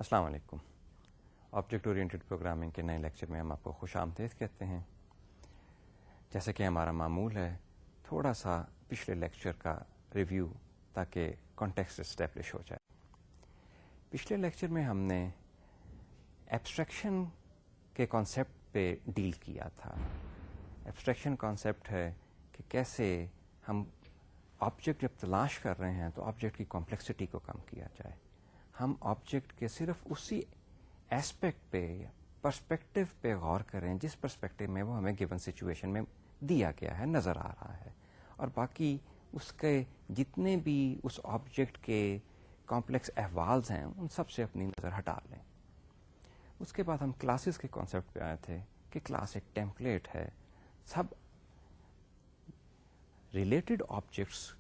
السلام علیکم. Object oriented programming کے نئے لیکچر میں ہم آپ کو خوش آمدید کہتے ہیں. جیسا کہ ہمارا معمول ہے تھوڑا سا پچھلے لیکچر کا ریویو تاکہ کانٹیکسٹ اسٹیبلش ہو جائے. پچھلے لیکچر میں ہم نے ایبسٹریکشن کے کانسیپٹ پہ ڈیل کیا تھا. ایبسٹریکشن کانسیپٹ ہے کہ کیسے ہم آبجیکٹ جب تلاش کر رہے ہیں تو آبجیکٹ کی کمپلیکسٹی کو کم کیا جائے. ہم آبجیکٹ کے صرف اسی ایسپیکٹ پہ پرسپیکٹو پہ غور کریں جس پرسپیکٹو میں وہ ہمیں گیون سچویشن میں دیا گیا ہے، نظر آ رہا ہے، اور باقی اس کے جتنے بھی اس آبجیکٹ کے کمپلیکس احوالز ہیں ان سب سے اپنی نظر ہٹا لیں. اس کے بعد ہم کلاسز کے کانسیپٹ پہ آئے تھے کہ کلاس ایک ٹیمپلیٹ ہے. سب ریلیٹڈ آبجیکٹس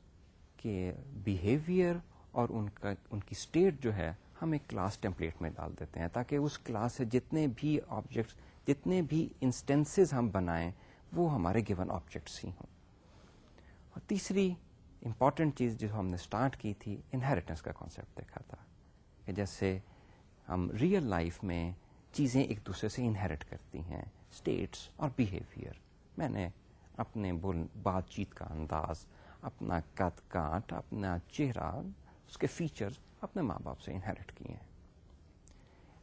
کے بیہیویئر اور ان کی اسٹیٹ جو ہے ہم ایک کلاس ٹیمپلیٹ میں ڈال دیتے ہیں تاکہ اس کلاس سے جتنے بھی آبجیکٹس، جتنے بھی انسٹنسز ہم بنائیں وہ ہمارے گیون آبجیکٹس ہی ہوں. اور تیسری امپورٹنٹ چیز جو ہم نے اسٹارٹ کی تھی، انہیریٹنس کا کانسیپٹ دیکھا تھا کہ جیسے ہم ریئل لائف میں چیزیں ایک دوسرے سے انہیریٹ کرتی ہیں، اسٹیٹس اور بیہیویئر. میں نے اپنے بات چیت کا انداز، اپنا قد کاٹ، اپنا چہرہ، اس کے فیچرز اپنے ماں باپ سے انہیریٹ کیے ہیں.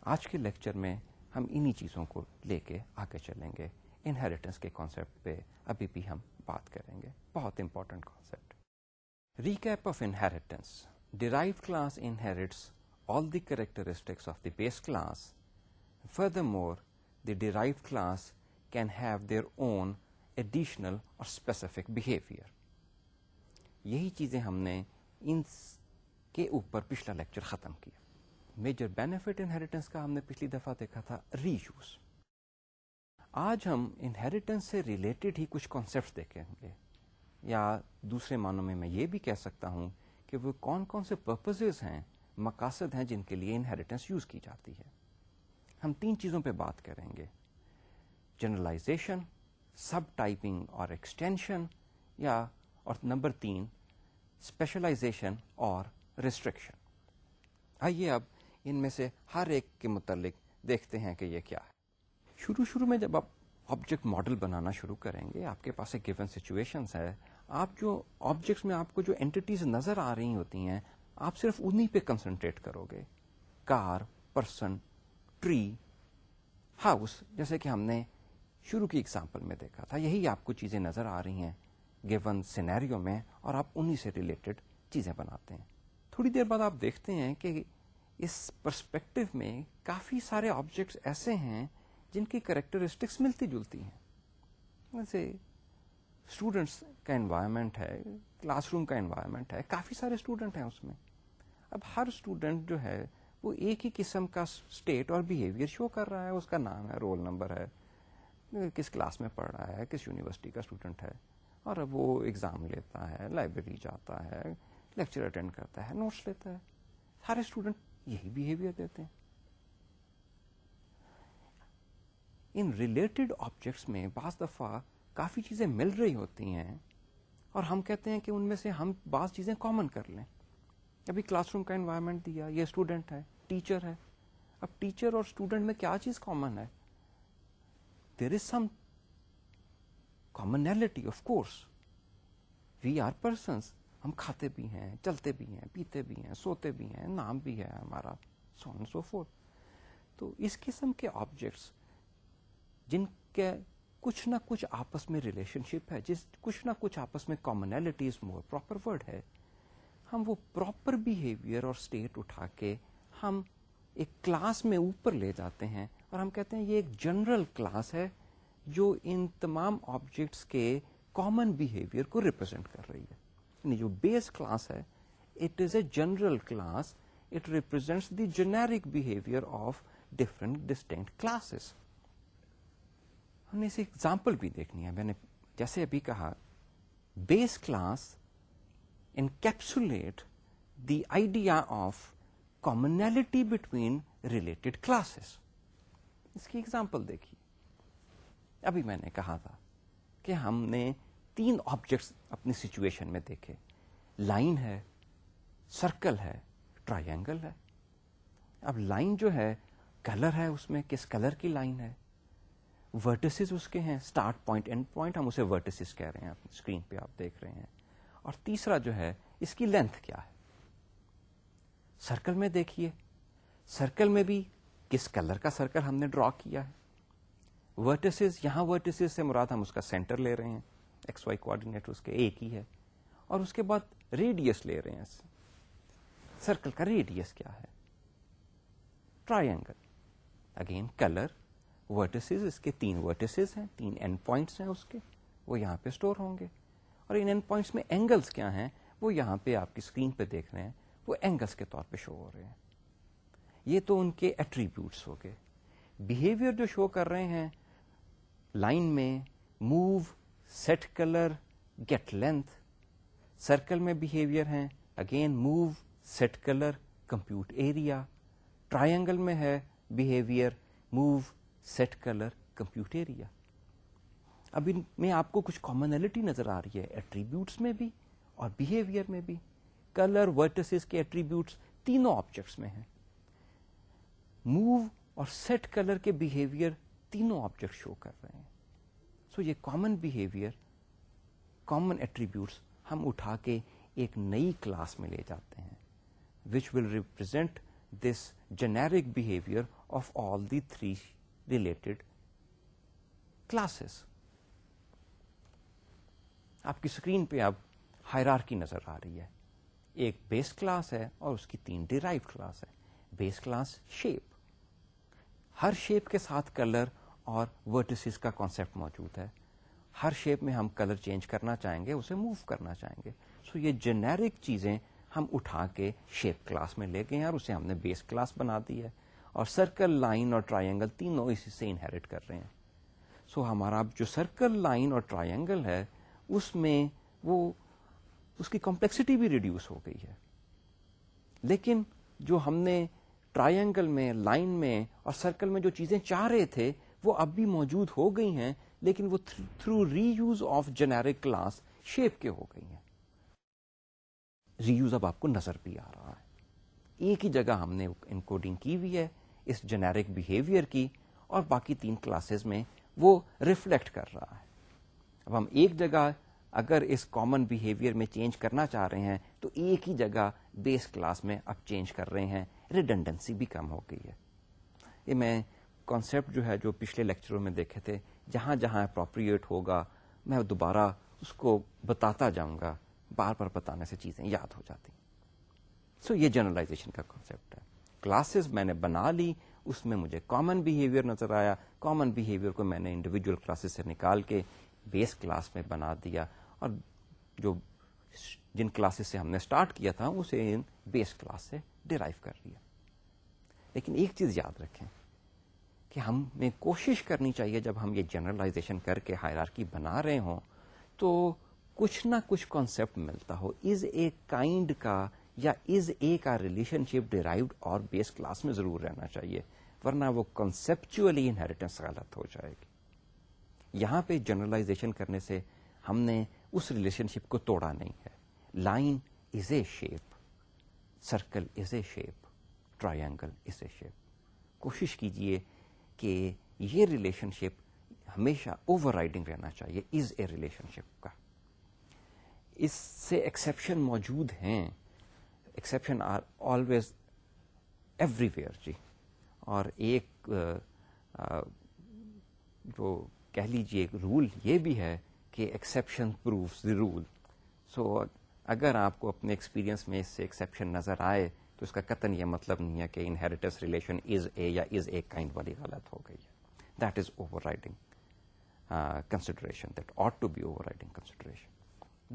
آج کے لیکچر میں ہم انہی چیزوں کو لے کے آگے چلیں گے. انہیریٹنس کے کانسیپٹ پہ ابھی بھی ہم بات کریں گے. بہت important concept. Recap of inheritance. Derived class inherits all the characteristics of the base class. Furthermore, the derived class can have their own additional or specific behavior. یہی چیزیں ہم نے ان کے اوپر پچھلا لیکچر ختم کیا. میجر بینیفٹ انہیریٹنس کا ہم نے پچھلی دفعہ دیکھا تھا ری یوز. آج ہم انہیریٹنس سے ریلیٹڈ ہی کچھ کانسیپٹس دیکھیں گے، یا دوسرے معنوں میں یہ بھی کہہ سکتا ہوں کہ وہ کون کون سے پرپزز ہیں، مقاصد ہیں جن کے لیے انہیریٹنس یوز کی جاتی ہے. ہم 3 چیزوں پہ بات کریں گے: جنرلائزیشن، سب ٹائپنگ اور ایکسٹینشن، اور نمبر 3 اسپیشلائزیشن اور ریسٹرکشن. آئیے اب ان میں سے ہر ایک کے متعلق دیکھتے ہیں کہ یہ کیا ہے. شروع میں جب آپ آبجیکٹ ماڈل بنانا شروع کریں گے، آپ کے پاس ایک گیون سچویشنز ہے. آپ جو آبجیکٹس میں آپ کو جو اینٹیز نظر آ رہی ہوتی ہیں آپ صرف انہی پہ کنسنٹریٹ کرو گے. کار، پرسن، ٹری، ہاؤس، جیسے کہ ہم نے شروع کی ایگزامپل میں دیکھا تھا. یہی آپ کو چیزیں نظر آ رہی ہیں گیون سینیریو میں، اور آپ انہی سے ریلیٹڈ چیزیں بناتے ہیں. تھوڑی دیر بعد آپ دیکھتے ہیں کہ اس پرسپیکٹو میں کافی سارے آبجیکٹس ایسے ہیں جن کی کریکٹرسٹکس ملتی جلتی ہیں. جیسے اسٹوڈنٹس کا انوائرمنٹ ہے، کلاس روم کا انوائرمنٹ ہے، کافی سارے اسٹوڈنٹ ہیں اس میں. اب ہر اسٹوڈنٹ جو ہے وہ ایک ہی قسم کا اسٹیٹ اور بیہیویئر شو کر رہا ہے. اس کا نام ہے، رول نمبر ہے، کس کلاس میں پڑھ رہا ہے، کس یونیورسٹی کا اسٹوڈنٹ ہے، اور اب وہ ایگزام لیتا ہے، لائبریری جاتا ہے، لیکچر اٹینڈ کرتا ہے، نوٹس لیتا ہے. سارے اسٹوڈنٹ یہی بیہیویئر دیتے ہیں. ان ریلیٹڈ آبجیکٹس میں بعض دفعہ کافی چیزیں مل رہی ہوتی ہیں اور ہم کہتے ہیں کہ ان میں سے ہم بعض چیزیں کامن کر لیں. ابھی کلاس روم کا انوائرمنٹ دیا، یہ اسٹوڈنٹ ہے، ٹیچر ہے. اب ٹیچر اور اسٹوڈنٹ میں کیا چیز کامن ہے؟ There is some commonality of course. We are persons. ہم کھاتے بھی ہیں، چلتے بھی ہیں، پیتے بھی ہیں، سوتے بھی ہیں، نام بھی ہے ہمارا، سو آن سو فورتھ. تو اس قسم کے آبجیکٹس جن کے کچھ نہ کچھ آپس میں ریلیشن شپ ہے، کچھ نہ کچھ آپس میں کامنلٹیز، مور پراپر ورڈ ہے، ہم وہ پراپر بیہیویئر اور اسٹیٹ اٹھا کے ہم ایک کلاس میں اوپر لے جاتے ہیں اور ہم کہتے ہیں یہ ایک جنرل کلاس ہے جو ان تمام آبجیکٹس کے کامن بیہیویئر کو ریپرزینٹ کر رہی ہے. یعنی جو بیس کلاس ہے، it is a general class, it represents the generic behaviour of different distinct classes. ہم نے اسے ایگزامپل بھی دیکھنی ہے. میں نے جیسے ابھی کہا، base class encapsulate the idea of commonality between related classes. اس کی ایگزامپل دیکھیے. ابھی میں نے کہا تھا کہ ہم نے 3 آبجیکٹس اپنی سچویشن میں دیکھے. لائن ہے، سرکل ہے، ٹرائنگل ہے. اب لائن جو ہے کلر ہے, اس میں کس کلر کی لائن ہے, ورٹسز اس کے ہیں, اسٹارٹ پوائنٹ اینڈ پوائنٹ, ہم اسے ورٹسز کہہ رہے ہیں, اسکرین پہ آپ دیکھ رہے ہیں. اور تیسرا جو ہے اس کی لینتھ کیا ہے. سرکل میں دیکھیے, سرکل میں بھی کس کلر کا سرکل ہم نے ڈرا کیا ہے. ورٹسز, یہاں ورٹسز سے مراد ہم اس کا سینٹر لے رہے ہیں, ایکس وائی کوآرڈینیٹ اس کے ایک ہی ہے. اور اس کے بعد ریڈیس لے رہے ہیں, سرکل کا ریڈیس کیا ہے. ٹرائنگل اگین کلر, ورٹسز, اس کے 3 ورٹسز ہیں, 3 اینڈ پوائنٹس ہیں اس کے, وہ یہاں پہ اسٹور ہوں گے. اور ان اینڈ پوائنٹس میں اینگلس کیا ہیں, وہ یہاں پہ آپ کی اسکرین پہ دیکھ رہے ہیں, وہ اینگلس کے طور پہ شو ہو رہے ہیں. یہ تو ان کے ایٹریبیوٹس ہو گئے. بیہیویئر جو شو کر رہے ہیں لائن میں, move, set colour, get length. Circle میں بیہیویئر ہیں again move, set colour, compute area. Triangle میں ہے behaviour move, set colour, compute area. اب ان میں آپ کو کچھ کامنلٹی نظر آ رہی ہے ایٹریبیوٹس میں بھی اور بیہیویئر میں بھی. کلر, ورٹسز کے ایٹریبیوٹس تینوں آبجیکٹس میں ہیں. موو اور سیٹ کلر کے بیہیویئر تینوں آبجیکٹ شو کر رہے ہیں. سو یہ کامن بیہیویئر, کامن ایٹریبیوٹس ہم اٹھا کے ایک نئی کلاس میں لے جاتے ہیں which will represent this generic behavior of all the 3 related classes. آپ کی اسکرین پہ اب ہائرارکی نظر آ رہی ہے. ایک بیس کلاس ہے اور اس کی 3 ڈیرائیوڈ کلاس ہے. بیس کلاس شیپ, ہر شیپ کے ساتھ کلر اور ورٹسز کا کانسیپٹ موجود ہے. ہر شیپ میں ہم کلر چینج کرنا چاہیں گے, اسے موو کرنا چاہیں گے. سو یہ جنیرک چیزیں ہم اٹھا کے شیپ کلاس میں لے گئے ہیں اور اسے ہم نے بیس کلاس بنا دی ہے. اور سرکل, لائن اور ٹرائنگل تینوں اسی سے انہیرٹ کر رہے ہیں. سو ہمارا جو سرکل, لائن اور ٹرائنگل ہے اس میں وہ اس کی کمپلیکسٹی بھی ریڈیوس ہو گئی ہے. لیکن جو ہم نے ٹرائنگل میں, لائن میں اور سرکل میں جو چیزیں چاہ رہے تھے وہ اب بھی موجود ہو گئی ہیں, لیکن وہ through reuse of generic class shape کے ہو گئی ہیں. ری یوز اب آپ کو نظر بھی آ رہا ہے. ایک ہی جگہ ہم نے انکوڈنگ کی ہوئی ہے اس جنیرک بیہیویئر کی, اور باقی 3 کلاسز میں وہ ریفلیکٹ کر رہا ہے. اب ہم ایک جگہ اگر اس کامن بیہیویئر میں چینج کرنا چاہ رہے ہیں تو ایک ہی جگہ بیس کلاس میں اب چینج کر رہے ہیں. ریڈنڈنسی بھی کم ہو گئی ہے. یہ میں کانسیپٹ جو ہے جو پچھلے لیکچروں میں دیکھے تھے, جہاں جہاں اپروپریٹ ہوگا میں دوبارہ اس کو بتاتا جاؤں گا, بار بار بتانے سے چیزیں یاد ہو جاتی. سو یہ جنرلائزیشن کا کانسیپٹ ہے. کلاسز میں نے بنا لی, اس میں مجھے کامن بیہیویئر نظر آیا, کامن بیہیویئر کو میں نے انڈیویجول کلاسز سے نکال کے بیس کلاس میں بنا دیا, اور جو جن کلاسز سے ہم نے اسٹارٹ کیا تھا اسے ان بیس کلاس سے ڈیرائیو کر لیا. لیکن ایک چیز یاد رکھیں کہ ہمیں کوشش کرنی چاہیے جب ہم یہ جنرلائزیشن کر کے ہائرارکی بنا رہے ہوں تو کچھ نہ کچھ کانسیپٹ ملتا ہو. از اے کائنڈ کا یا از اے کا ریلیشن شپ ڈیرائیوڈ اور بیس کلاس میں ضرور رہنا چاہیے, ورنہ وہ کنسپچولی انہیریٹنس غلط ہو جائے گی. یہاں پہ جنرلائزیشن کرنے سے ہم نے اس ریلیشن شپ کو توڑا نہیں ہے. Line is a shape, circle is a shape, triangle is a shape. کوشش کیجئے کہ یہ ریلیشن شپ ہمیشہ اوور رائڈنگ رہنا چاہیے از اے ریلیشن شپ کا. اس سے ایکسیپشن موجود ہیں, exception are always every where. اور ایک جو کہہ لیجیے رول یہ بھی ہے کہ ایکسیپشن پرووز دی رول. سو اگر آپ کو اپنے ایکسپیرینس میں اس سے ایکسیپشن نظر آئے تو اس کا قطعاً یہ مطلب نہیں ہے کہ انہیریٹنس ریلیشن از اے یا از اے کائنڈ والی غلط ہو گئی ہے. That is overriding consideration, that ought to be overriding consideration.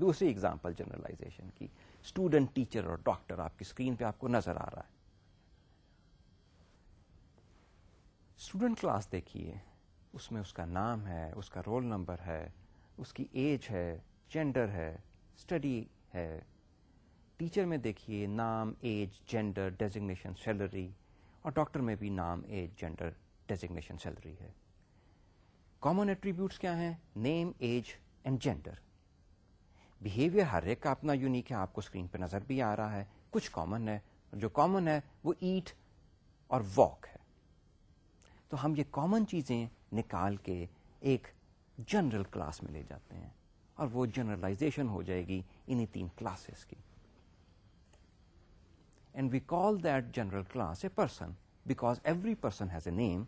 دوسری اگزامپل جنرلائزیشن کی, اسٹوڈنٹ, ٹیچر اور ڈاکٹر آپ کی اسکرین پہ آپ کو نظر آ رہا ہے. اسٹوڈنٹ کلاس دیکھیے, اس میں اس کا نام ہے, اس کا رول نمبر ہے, اس کی ایج ہے, جینڈر ہے, اسٹڈی ہے. ٹیچر میں دیکھیے نام, ایج, جینڈر, ڈیزگنیشن, سیلری, اور ڈاکٹر میں بھی نام, ایج, جینڈر, ڈیزگنیشن, سیلری ہے. کامن ایٹریبیوٹس کیا ہیں؟ نیم, ایج اینڈ جینڈر. بیہیویئر ہر ایک کا اپنا یونیک ہے, آپ کو اسکرین پہ نظر بھی آ رہا ہے. کچھ کامن ہے, جو کامن ہے وہ ایٹ, اور واک ہے. تو ہم یہ کامن چیزیں نکال کے ایک جنرل کلاس میں لے جاتے ہیں اور وہ جنرلائزیشن ہو جائے گی انہی 3 کلاسز کی. And we call that general class a person because every person has a name,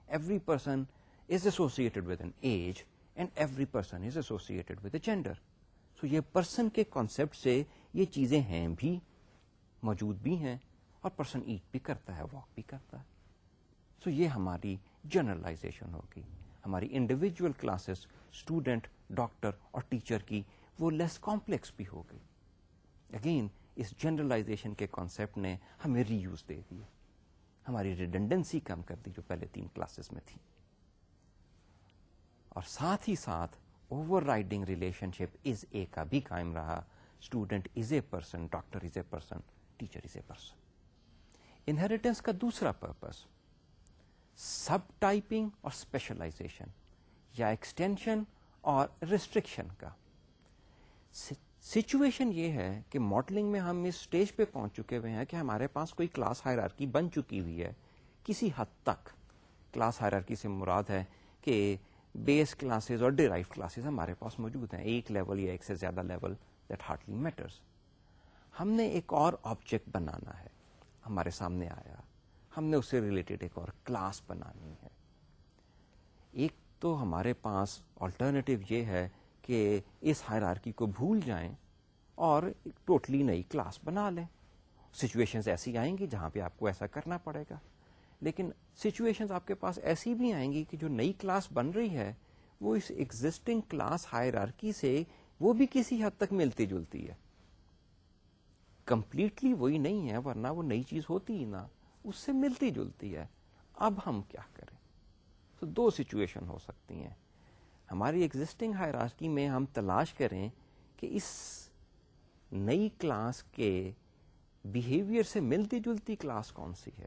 every person is associated with an age and every person is associated with a gender. So یہ person کے concept سے یہ چیزیں ہیں بھی, موجود بھی ہیں, اور پرسن ایٹ بھی کرتا ہے, واک بھی کرتا ہے. سو یہ ہماری جنرلائزیشن ہوگی. ہماری انڈیویجول کلاسز اسٹوڈنٹ, ڈاکٹر اور ٹیچر کی وہ لیس کمپلیکس بھی ہوگی. اگین اس جنرلائزیشن کے کانسیپٹ نے ہمیں ری یوز دے دی, ہماری ریڈنڈنسی کم کر دی جو پہلے 3 کلاسز میں تھی, اور ساتھ ہی ساتھ اوور رائڈنگ ریلیشن شپ از اے کا بھی قائم رہا. Student is a person, doctor is a person, teacher is a person. Inheritance کا دوسرا پرپس سب ٹائپنگ اور اسپیشلائزیشن یا ایکسٹینشن اور ریسٹرکشن کا. سچویشن یہ ہے کہ ماڈلنگ میں ہم اس اسٹیج پہ پہنچ چکے ہوئے ہیں کہ ہمارے پاس کوئی کلاس ہائرارکی بن چکی ہوئی ہے. کسی حد تک کلاس ہائرارکی سے مراد ہے کہ بیس کلاسز اور ڈیرائیو کلاسز ہمارے پاس موجود ہیں, ایک لیول یا ایک سے زیادہ لیول, دیٹ ہارڈلی میٹرز. ہم نے ایک اور آبجیکٹ بنانا ہے, ہمارے سامنے آیا, ہم نے اس سے ریلیٹڈ ایک اور کلاس بنانی ہے. ایک تو ہمارے پاس آلٹرنیٹو یہ ہے کہ اس ہائرارکی کو بھول جائیں اور ٹوٹلی نئی کلاس بنا لیں. سچویشنز ایسی آئیں گی جہاں پہ آپ کو ایسا کرنا پڑے گا, لیکن سچویشنز آپ کے پاس ایسی بھی آئیں گی کہ جو نئی کلاس بن رہی ہے وہ اس ایگزسٹنگ کلاس ہائرارکی سے وہ بھی کسی حد تک ملتی جلتی ہے. کمپلیٹلی وہی نہیں ہے, ورنہ وہ نئی چیز ہوتی ہی نہ, اس سے ملتی جلتی ہے. اب ہم کیا کریں؟ تو 2 سچویشن ہو سکتی ہیں. ہماری ایگزسٹنگ ہائرارکی میں ہم تلاش کریں کہ اس نئی کلاس کے بیہیویئر سے ملتی جلتی کلاس کون سی ہے.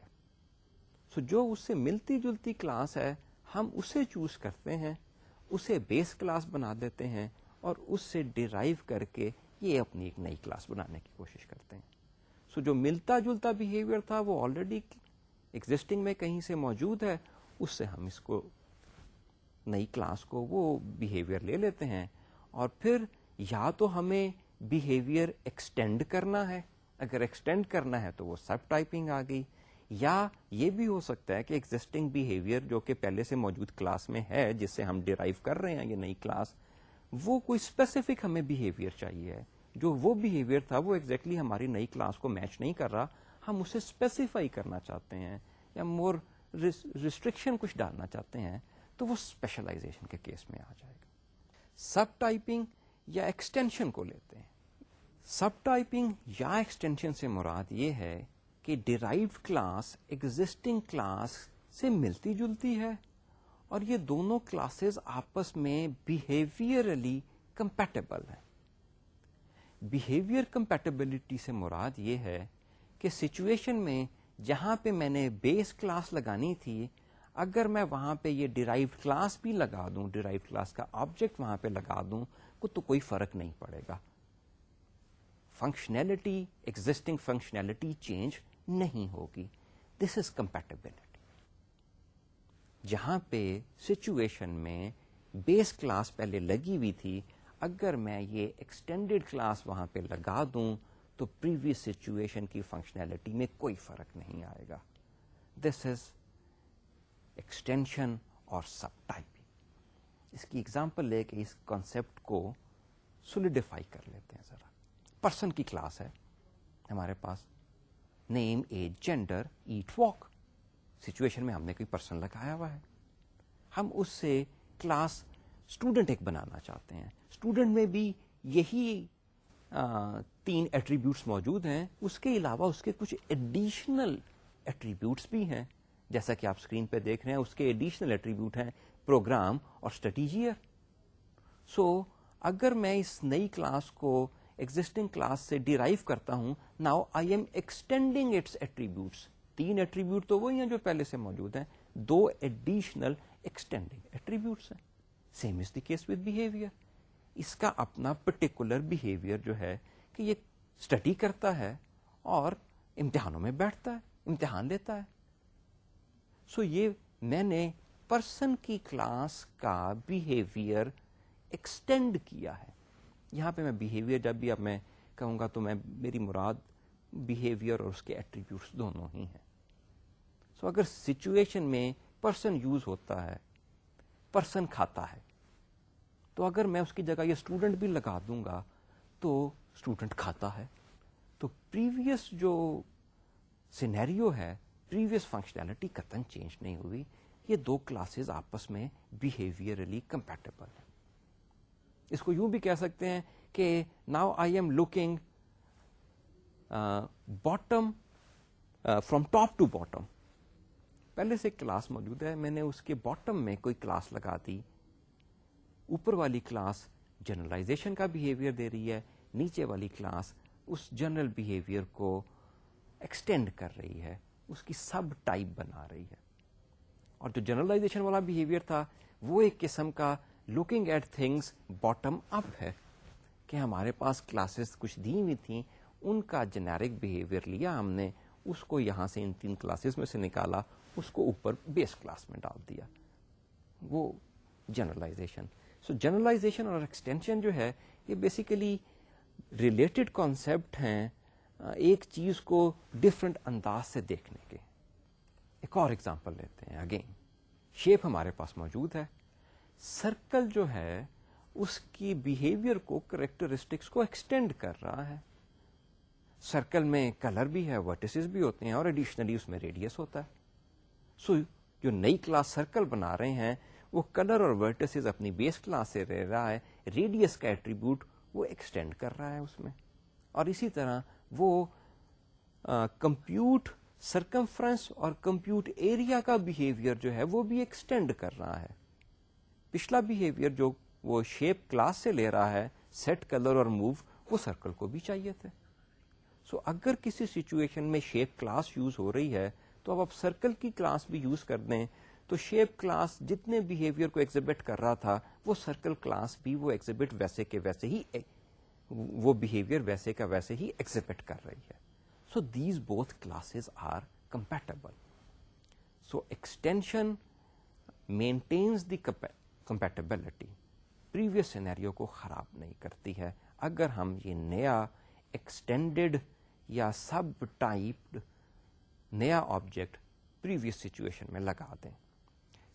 سو جو اس سے ملتی جلتی کلاس ہے ہم اسے چوز کرتے ہیں, اسے بیس کلاس بنا دیتے ہیں اور اس سے ڈیرائیو کر کے یہ اپنی ایک نئی کلاس بنانے کی کوشش کرتے ہیں. سو جو ملتا جلتا بیہیویئر تھا وہ آلریڈی ایگزسٹنگ میں کہیں سے موجود ہے, اس سے ہم اس کو نئی کلاس کو وہ بیہیویئر لے لیتے ہیں, اور پھر یا تو ہمیں بیہیویئر ایکسٹینڈ کرنا ہے, اگر ایکسٹینڈ کرنا ہے تو وہ سب ٹائپنگ آ گئی, یا یہ بھی ہو سکتا ہے کہ ایگزسٹنگ بیہیویئر جو کہ پہلے سے موجود کلاس میں ہے جس سے ہم ڈیرائیو کر رہے ہیں یہ نئی کلاس, وہ کوئی اسپیسیفک ہمیں بیہیویئر چاہیے, جو وہ بیہیویئر تھا وہ ایگزیکٹلی ہماری نئی کلاس کو میچ نہیں کر رہا, ہم اسے اسپیسیفائی کرنا چاہتے ہیں یا مور ریسٹرکشن کچھ ڈالنا چاہتے ہیں, تو وہ اسپیشلائزیشن کے کیس میں آ جائے گا. سب ٹائپنگ یا ایکسٹینشن کو لیتے ہیں. سب ٹائپنگ یا ایکسٹینشن سے مراد یہ ہے کہ ڈیرائیوڈ کلاس ایگزسٹنگ کلاس سے ملتی جلتی ہے اور یہ دونوں کلاسز آپس میں بیہیویئرلی کمپیٹیبل ہیں. بیہیویئر کمپیٹیبلٹی سے مراد یہ ہے کہ سچویشن میں جہاں پہ میں نے بیس کلاس لگانی تھی, اگر میں وہاں پہ یہ ڈیرائیوڈ کلاس بھی لگا دوں, ڈیرائیوڈ کلاس کا آبجیکٹ وہاں پہ لگا دوں, تو کوئی فرق نہیں پڑے گا. فنکشنلٹی, ایگزسٹنگ فنکشنلٹی چینج نہیں ہوگی. دس از کمپیٹیبلٹی. جہاں پہ سچویشن میں بیس کلاس پہلے لگی ہوئی تھی, اگر میں یہ ایکسٹینڈیڈ کلاس وہاں پہ لگا دوں تو پریویس سچویشن کی فنکشنلٹی میں کوئی فرق نہیں آئے گا. دس از ایکسٹینشن اور سب ٹائپنگ. اس کی ایگزامپل لے کے اس کانسیپٹ کو سولیڈیفائی کر لیتے ہیں ذرا. پرسن کی کلاس ہے ہمارے پاس, name, age, gender, eat, walk. Situation میں ہم نے کوئی پرسن لگایا ہوا ہے, ہم اس سے کلاس اسٹوڈنٹ ایک بنانا چاہتے ہیں. اسٹوڈنٹ میں بھی یہی 3 ایٹریبیوٹس موجود ہیں, اس کے علاوہ اس کے کچھ ایڈیشنل ایٹریبیوٹس بھی ہیں, جیسا کہ آپ اسکرین پہ دیکھ رہے ہیں. اس کے ایڈیشنل ایٹریبیوٹ ہیں پروگرام اور اسٹریٹجیئر. سو اگر میں اس نئی کلاس کو ایگزسٹنگ کلاس سے ڈیرائیو کرتا ہوں, now I am extending its attributes. 3 attribute تو وہی ہیں جو پہلے سے موجود ہیں, 2 ایڈیشنل ایکسٹینڈنگ ایٹریبیوٹس ہیں. Same is the case with behaviour. اس کا اپنا پرٹیکولر بیہیویئر جو ہے کہ یہ اسٹڈی کرتا ہے اور امتحانوں میں بیٹھتا ہے, امتحان لیتا ہے. سو یہ میں نے پرسن کی کلاس کا بیہیویئر ایکسٹینڈ کیا ہے. یہاں پہ میں بیہیویئر جب بھی اب میں کہوں گا تو میری مراد بیہیویئر اور اس کے ایٹریبیوٹس دونوں ہی ہیں. سو اگر سچویشن میں پرسن یوز ہوتا ہے, پرسن کھاتا ہے, تو اگر میں اس کی جگہ یہ اسٹوڈنٹ بھی لگا دوں گا تو اسٹوڈنٹ کھاتا ہے. تو پریویس جو سینیریو ہے, پریویس فنکشنالٹی قطعاً چینج نہیں ہوئی. یہ دو کلاسز آپس میں بیہیویئرلی کمپیٹیبل ہیں. اس کو یوں بھی کہہ سکتے ہیں کہ now I am looking bottom from top to bottom. پہلے سے کلاس موجود ہے, میں نے اس کے باٹم میں کوئی کلاس لگا دی. اوپر والی کلاس جنرلائزیشن کا بیہیویئر دے رہی ہے, نیچے والی کلاس اس جنرل بیہیویئر کو ایکسٹینڈ کر رہی ہے, اس کی سب ٹائپ بنا رہی ہے. اور جو جنرلائزیشن والا بیہیویئر تھا وہ ایک قسم کا looking at things bottom up ہے, کہ ہمارے پاس کلاسز کچھ دی ہوئی تھیں, ان کا جنیرک بیہیویئر لیا ہم نے, اس کو یہاں سے ان 3 کلاسز میں سے نکالا, اس کو اوپر بیس کلاس میں ڈال دیا. وہ جنرلائزیشن. سو جنرلائزیشن اور ایکسٹینشن جو ہے یہ بیسیکلی ریلیٹڈ کانسیپٹ ہیں ایک چیز کو ڈفرنٹ انداز سے دیکھنے کے. ایک اور ایگزامپل لیتے ہیں. اگین شیپ ہمارے پاس موجود ہے, سرکل جو ہے اس کی بیہیویئر کو, کریکٹرسٹکس کو ایکسٹینڈ کر رہا ہے. سرکل میں کلر بھی ہے, ورٹیسز بھی ہوتے ہیں, اور ایڈیشنلی اس میں ریڈیس ہوتا ہے. سو جو نئی کلاس سرکل بنا رہے ہیں وہ کلر اور ورٹیسز اپنی بیس کلاس سے رہ رہا ہے, ریڈیس کا ایٹریبیوٹ وہ ایکسٹینڈ کر رہا ہے اس میں. اور اسی طرح وہ کمپیوٹ سرکمفرنس اور کمپیوٹ ایریا کا بیہیویئر جو ہے وہ بھی ایکسٹینڈ کر رہا ہے. پچھلا بیہیویئر جو وہ شیپ کلاس سے لے رہا ہے, سیٹ کلر اور موو, وہ سرکل کو بھی چاہیے تھے. سو اگر کسی سچویشن میں شیپ کلاس یوز ہو رہی ہے تو اب آپ سرکل کی کلاس بھی یوز کر دیں تو شیپ کلاس جتنے بیہیویئر کو ایگزیبٹ کر رہا تھا وہ سرکل کلاس بھی وہ ایگزیبٹ ویسے کے ویسے ہی, وہ بیہیویئر ویسے کا ویسے ہی ایگزیبٹ کر رہی ہے. So these both classes are compatible. So extension maintains the compatibility. previous scenario کو خراب نہیں کرتی ہے اگر ہم یہ نیا ایکسٹینڈیڈ یا سب ٹائپڈ نیا آبجیکٹ پریویس سچویشن میں لگا دیں.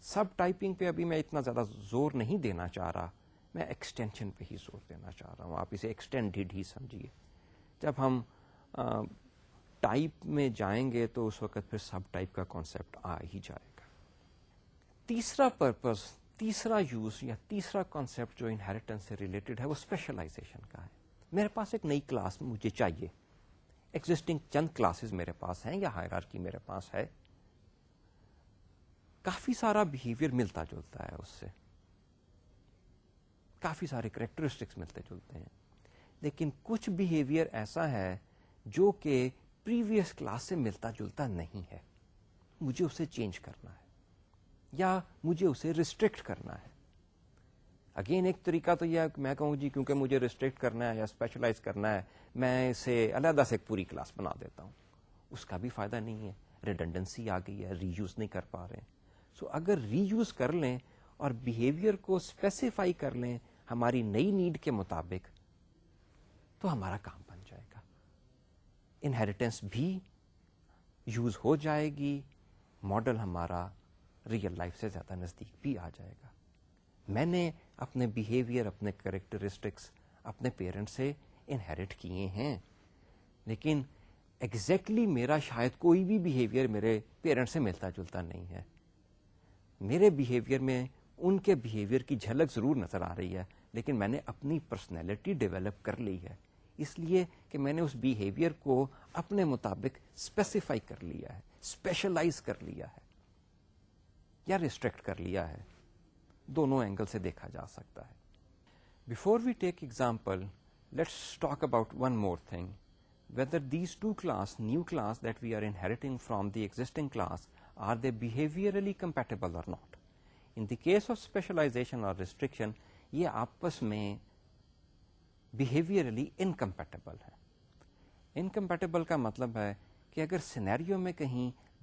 سب ٹائپنگ پہ ابھی میں اتنا زیادہ زور نہیں دینا چاہ رہا, میں ایکسٹینشن پہ ہی زور دینا چاہ رہا ہوں. آپ اسے ایکسٹینڈیڈ ہی سمجھیے. جب ہم ٹائپ میں جائیں گے تو اس وقت پھر سب ٹائپ کا کانسیپٹ آ ہی جائے گا. تیسرا پرپز, تیسرا یوز یا تیسرا کانسیپٹ جو انہیریٹنس سے ریلیٹڈ ہے وہ اسپیشلائزیشن کا ہے. میرے پاس ایک نئی کلاس مجھے چاہیے, ایگزسٹنگ چند کلاسز میرے پاس ہیں یا ہائرارکی میرے پاس ہے, کافی سارا بیہیویئر ملتا جلتا ہے اس سے, کافی سارے کریکٹرسٹکس ملتے جلتے ہیں, لیکن کچھ بیہیویئر ایسا ہے جو کہ پریویس کلاس سے ملتا جلتا نہیں ہے. مجھے اسے چینج کرنا ہے یا مجھے اسے ریسٹرکٹ کرنا ہے. اگین ایک طریقہ تو یہ ہے کہ میں کہوں جی کیونکہ مجھے ریسٹرکٹ کرنا ہے یا اسپیشلائز کرنا ہے میں اسے علیحدہ سے ایک پوری کلاس بنا دیتا ہوں. اس کا بھی فائدہ نہیں ہے, ریڈنڈنسی آ گئی ہے, ری یوز نہیں کر پا رہے ہیں. سو اگر ری یوز کر لیں اور بیہیویئر کو اسپیسیفائی کر لیں ہماری نئی نیڈ کے مطابق تو ہمارا کام بن جائے گا. انہیریٹنس بھی یوز ہو جائے گی, ماڈل ہمارا ریئل لائف سے زیادہ نزدیک بھی آ جائے گا. میں نے اپنے بیہیویئر, اپنے کریکٹرسٹکس اپنے پیرنٹ سے انہیریٹ کیے ہیں, لیکن ایگزیکٹلی میرا شاید کوئی بھی بیہیویئر میرے پیرنٹ سے ملتا جلتا نہیں ہے. میرے بیہیویئر میں ان کے بیہیویئر کی جھلک ضرور نظر آ رہی ہے, لیکن میں نے اپنی پرسنالٹی ڈیولپ کر لی ہے اس لیے کہ میں نے اس بیہیویئر کو اپنے مطابق اسپیسیفائی کر لیا ہے, اسپیشلائز کر لیا ہے یا ریسٹرکٹ کر لیا ہے. دونوں اینگل سے دیکھا جا سکتا ہے. Before we take example let's talk about one more thing, whether these two new class that we are inheriting from the existing class, are they behaviorally compatible or not? In the case of specialization or restriction, یہ آپس میں behaviorally incompatible ہے. Incompatible کا مطلب ہے کہ اگر scenario میں کہیں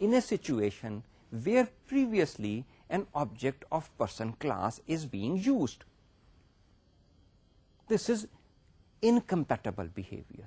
in a situation where previously an object of person class is being used. This is incompatible behavior.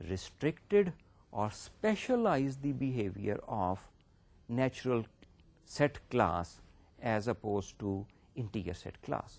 restricted or specialized the behavior of natural set class as opposed to integer set class.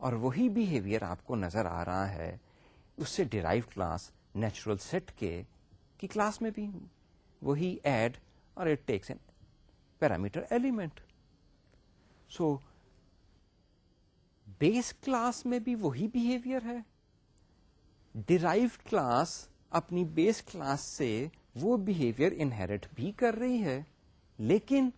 اور وہی behaviour آپ کو نظر آ رہا ہے اس سے derive class natural set کی class میں بھی وہی ایڈ اور it takes N parameter element. So base class میں بھی وہی بیہیویئر ہے. ڈیرائیو کلاس اپنی بیس کلاس سے وہ بیہیویئر انہیرٹ بھی کر رہی ہے لیکن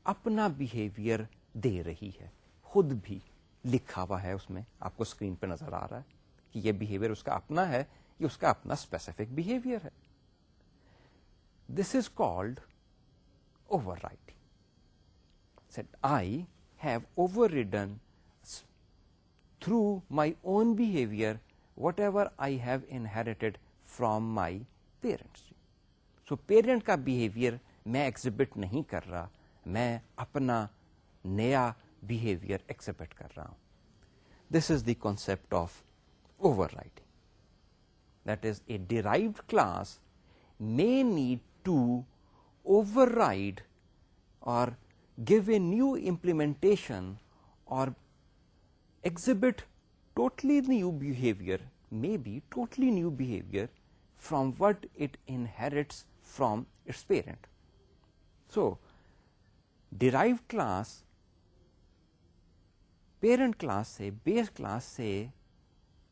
اپنا بیہیویئر دے رہی ہے, خود بھی لکھا ہوا ہے اس میں, آپ کو اسکرین پہ نظر آ رہا ہے کہ یہ بیہیویئر اس کا اپنا ہے, یہ اس کا اپنا اسپیسیفک بیہیویئر ہے. This is called overwriting. Set I have overridden through my own behaviour whatever I have inherited from my parents. So parent کا بیہیویئر میں ایگزبٹ نہیں کر رہا, میں اپنا نیا بیہیویئر ایگزبٹ کر رہا ہوں. This is the concept of overwriting. That is a derived class may need to override or give a new implementation or exhibit totally new behavior, maybe totally new behavior from what it inherits from its parent. So, derived class parent class سے base class سے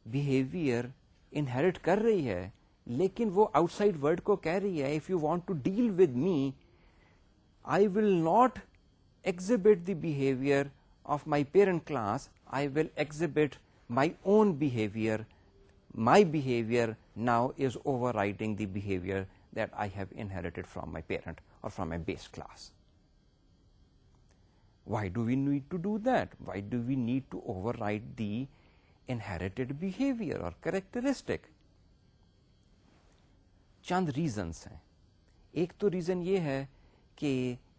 behavior inherit کر رہی ہے لیکن وہ out side word کو کہہ رہی ہے if you want to deal with me I will not exhibit the behaviour of my parent class, I will exhibit my own behaviour. My behaviour now is overriding the behaviour that I have inherited from my parent or from my base class. Why do we need to do that? Why do we need to override the inherited behavior or characteristic? چند reasons ہیں. ایک تو reason یہ ہے کہ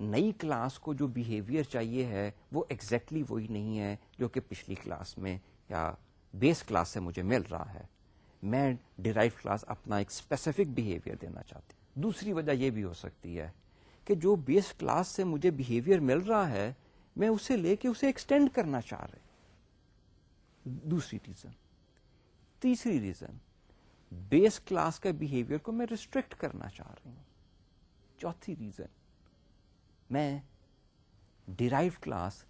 نئی class کو جو بیہیویئر چاہیے ہے وہ ایگزیکٹلی وہی نہیں ہے جو کہ پچھلی کلاس میں یا بیس کلاس سے مجھے مل رہا ہے. میں ڈیرائیو کلاس اپنا ایک اسپیسیفک بیہیویئر دینا چاہتی ہوں. دوسری وجہ یہ بھی ہو سکتی ہے کہ جو بیس کلاس سے مجھے بیہیویئر مل رہا ہے میں اسے لے کے اسے ایکسٹینڈ کرنا چاہ رہے. دوسری ریزن. تیسری ریزن, بیس کلاس کا بیہیویئر کو میں ریسٹرکٹ کرنا چاہ رہی ہوں. چوتھی ریزن, میں ڈیرائیو کلاس